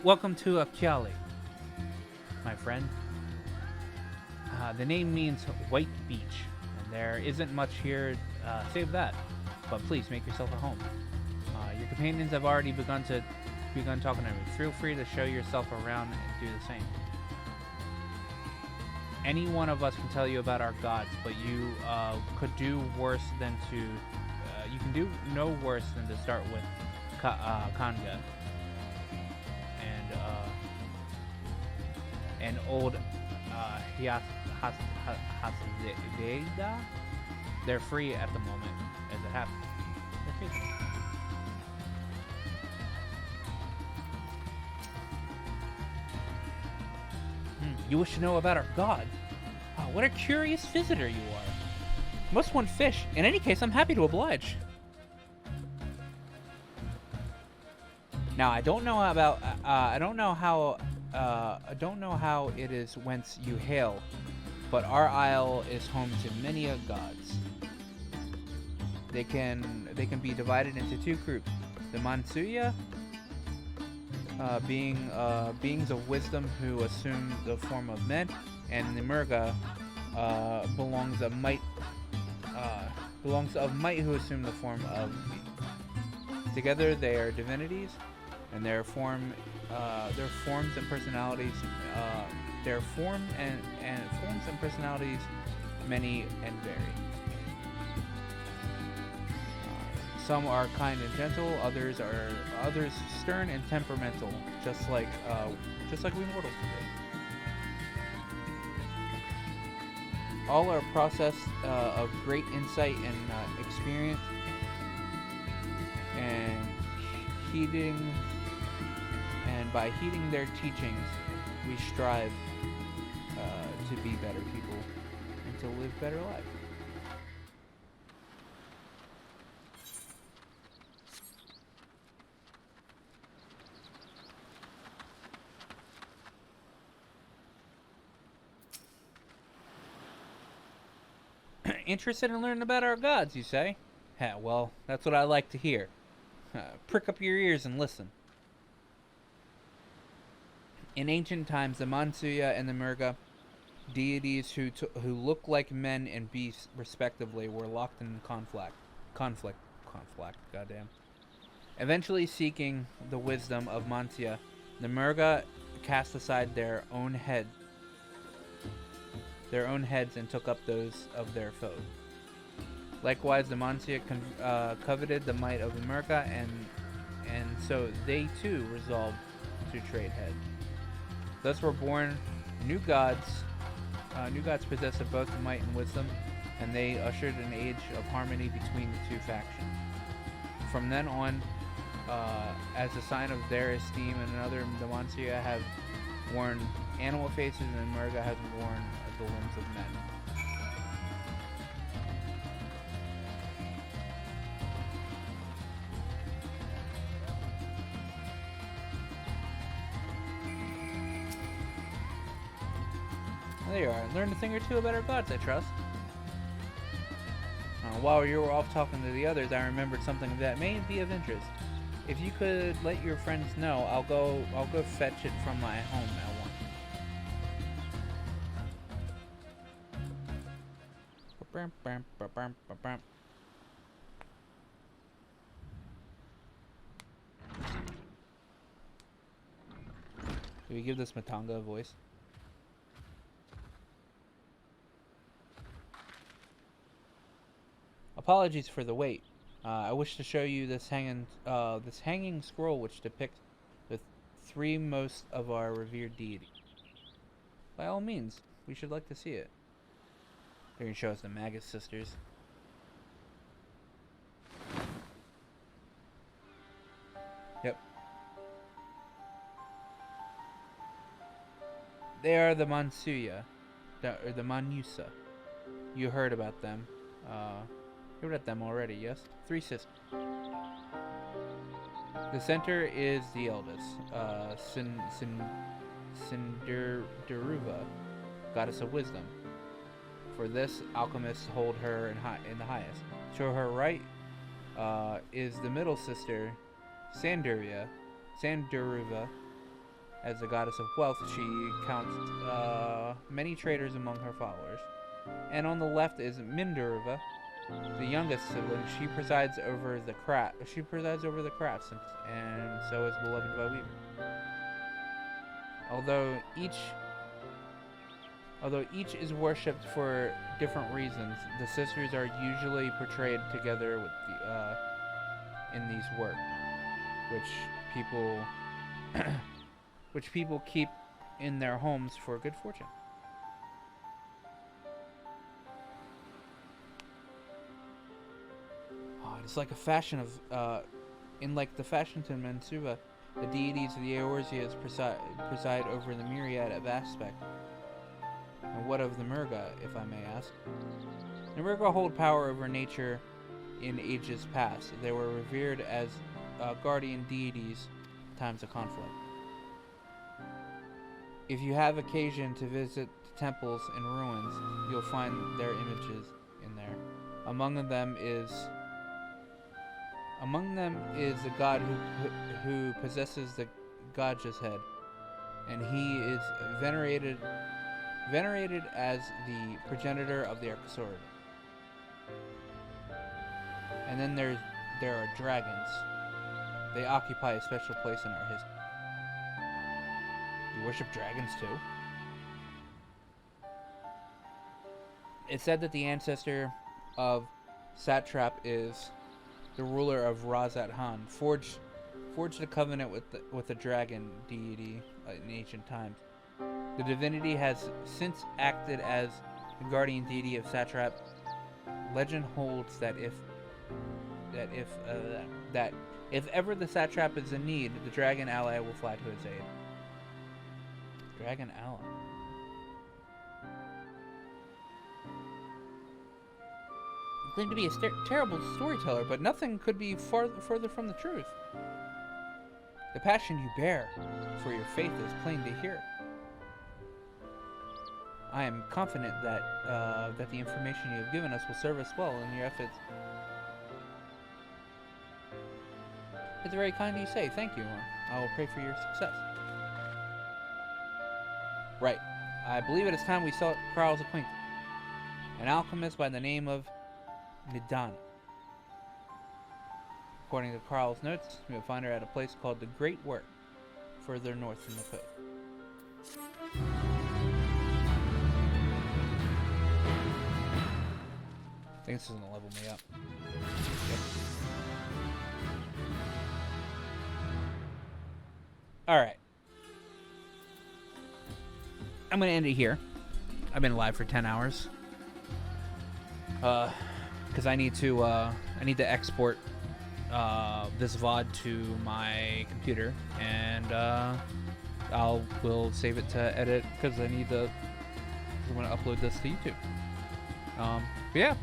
Welcome to Akiali, my friend. The name means white beach, and there isn't much here save that. But please make yourself at home. Your companions have already begun talking to me. Feel free to show yourself around and do the same. Any one of us can tell you about our gods, but you could do worse than to. You can do no worse than to start with Kanga. And old Hasdeda. They're free at the moment as it happens. You wish to know about our god? Oh, what a curious visitor you are. Must want fish. In any case, I'm happy to oblige. Now, I don't know how it is whence you hail, but our isle is home to many gods. They can be divided into two groups: the Mansuya, beings of wisdom who assume the form of men, and the Murga belongs of might who assume the form of beings. Together, they are divinities. And their forms and personalities, many and varied. Some are kind and gentle, others stern and temperamental, just like we mortals today. All are a process of great insight and experience, and by heeding their teachings, we strive to be better people and to live better lives. Interested in learning about our gods, you say? Well, that's what I like to hear. Prick up your ears and listen. In ancient times, the Mansuya and the Murga, deities who look like men and beasts respectively, were locked in conflict. Goddamn. Eventually, seeking the wisdom of Mantia, the Murga cast aside their own heads and took up those of their foes. Likewise, the Mantia coveted the might of the Murga, and so they too resolved to trade heads. Thus were born new gods possessed of both might and wisdom, and they ushered an age of harmony between the two factions. From then on, as a sign of their esteem and another, the Mansia have worn animal faces and Murga has worn the limbs of men. There you are. Learned a thing or two about our gods, I trust. While you were off talking to the others, I remembered something that may be of interest. If you could let your friends know, I'll go fetch it from my home at once. Do we give this Matanga a voice? Apologies for the wait. I wish to show you this hanging scroll which depicts the three most of our revered deities. By all means, we should like to see it. They're gonna show us the Magus sisters. Yep. They are the Mansuya, or the Manusa. You heard about them. You read them already, yes? Three sisters. The center is the eldest, Sindaruva, goddess of wisdom. For this, alchemists hold her in the highest. To her right is the middle sister, Sandaruva. As the goddess of wealth, she counts many traders among her followers. And on the left is Mindaruva, the youngest sibling. She presides over the crafts, and so is beloved by Weaver. Although each is worshipped for different reasons, the sisters are usually portrayed together with in these works, which people keep in their homes for good fortune. It's like a fashion of, in like the fashion to Mansuva, the deities of the Eorzeas preside over the myriad of aspects. And what of the Murga, if I may ask? The Murga hold power over nature in ages past. They were revered as guardian deities in times of conflict. If you have occasion to visit the temples in ruins, you'll find their images in there. Among them is a god who possesses the Gaja's head, and he is venerated as the progenitor of the Archosaurus. And then there are dragons. They occupy a special place in our history. You worship dragons too? It's said that the ancestor of Satrap is the ruler of Razat Han, forged a covenant with the dragon deity in ancient times. The divinity has since acted as the guardian deity of Satrap. Legend holds that if ever the Satrap is in need, the dragon ally will fly to his aid. Dragon ally. You claim to be a terrible storyteller, but nothing could be further from the truth. The passion you bear for your faith is plain to hear. I am confident that the information you have given us will serve us well in your efforts. It's very kind of you say. Thank you. I will pray for your success. Right. I believe it is time we sought Karl's acquaintance. An alchemist by the name of Midana. According to Karl's notes, we will find her at a place called the Great Work, further north in the coast. I think this is going to level me up. Yep. Alright. I'm going to end it here. I've been live for 10 hours. Because I need to export this VOD to my computer, and we'll save it to edit because I want to upload this to YouTube. But yeah.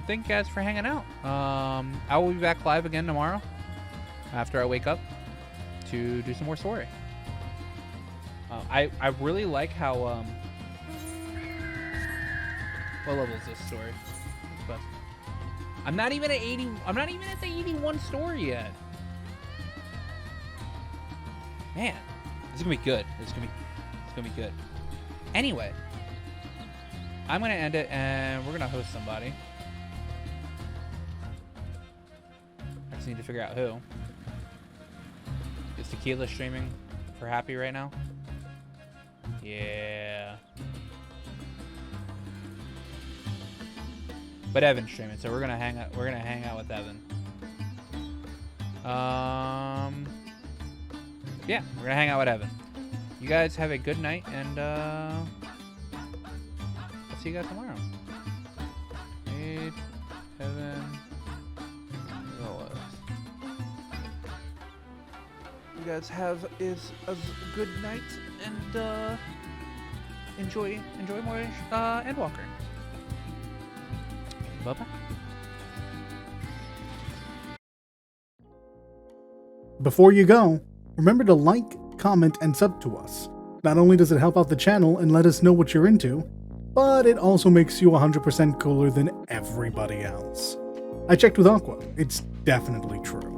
Thank you guys for hanging out. I will be back live again tomorrow after I wake up to do some more story. I really like how what level is this story? But I'm not even at 80. I'm not even at the 81 story yet. Man, this is gonna be good. It's gonna be good. Anyway, I'm gonna end it, and we're gonna host somebody. I just need to figure out who. Is Tequila streaming for Happy right now? Yeah. But Evan's streaming, so we're gonna hang out. We're gonna hang out with Evan. Yeah, we're gonna hang out with Evan. You guys have a good night, and I'll see you guys tomorrow. Evan, Willis. You guys have a good night, and enjoy more Endwalker. Bye-bye. Before you go, remember to like, comment, and sub to us. Not only does it help out the channel and let us know what you're into, but it also makes you 100% cooler than everybody else. I checked with Aqua. It's definitely true.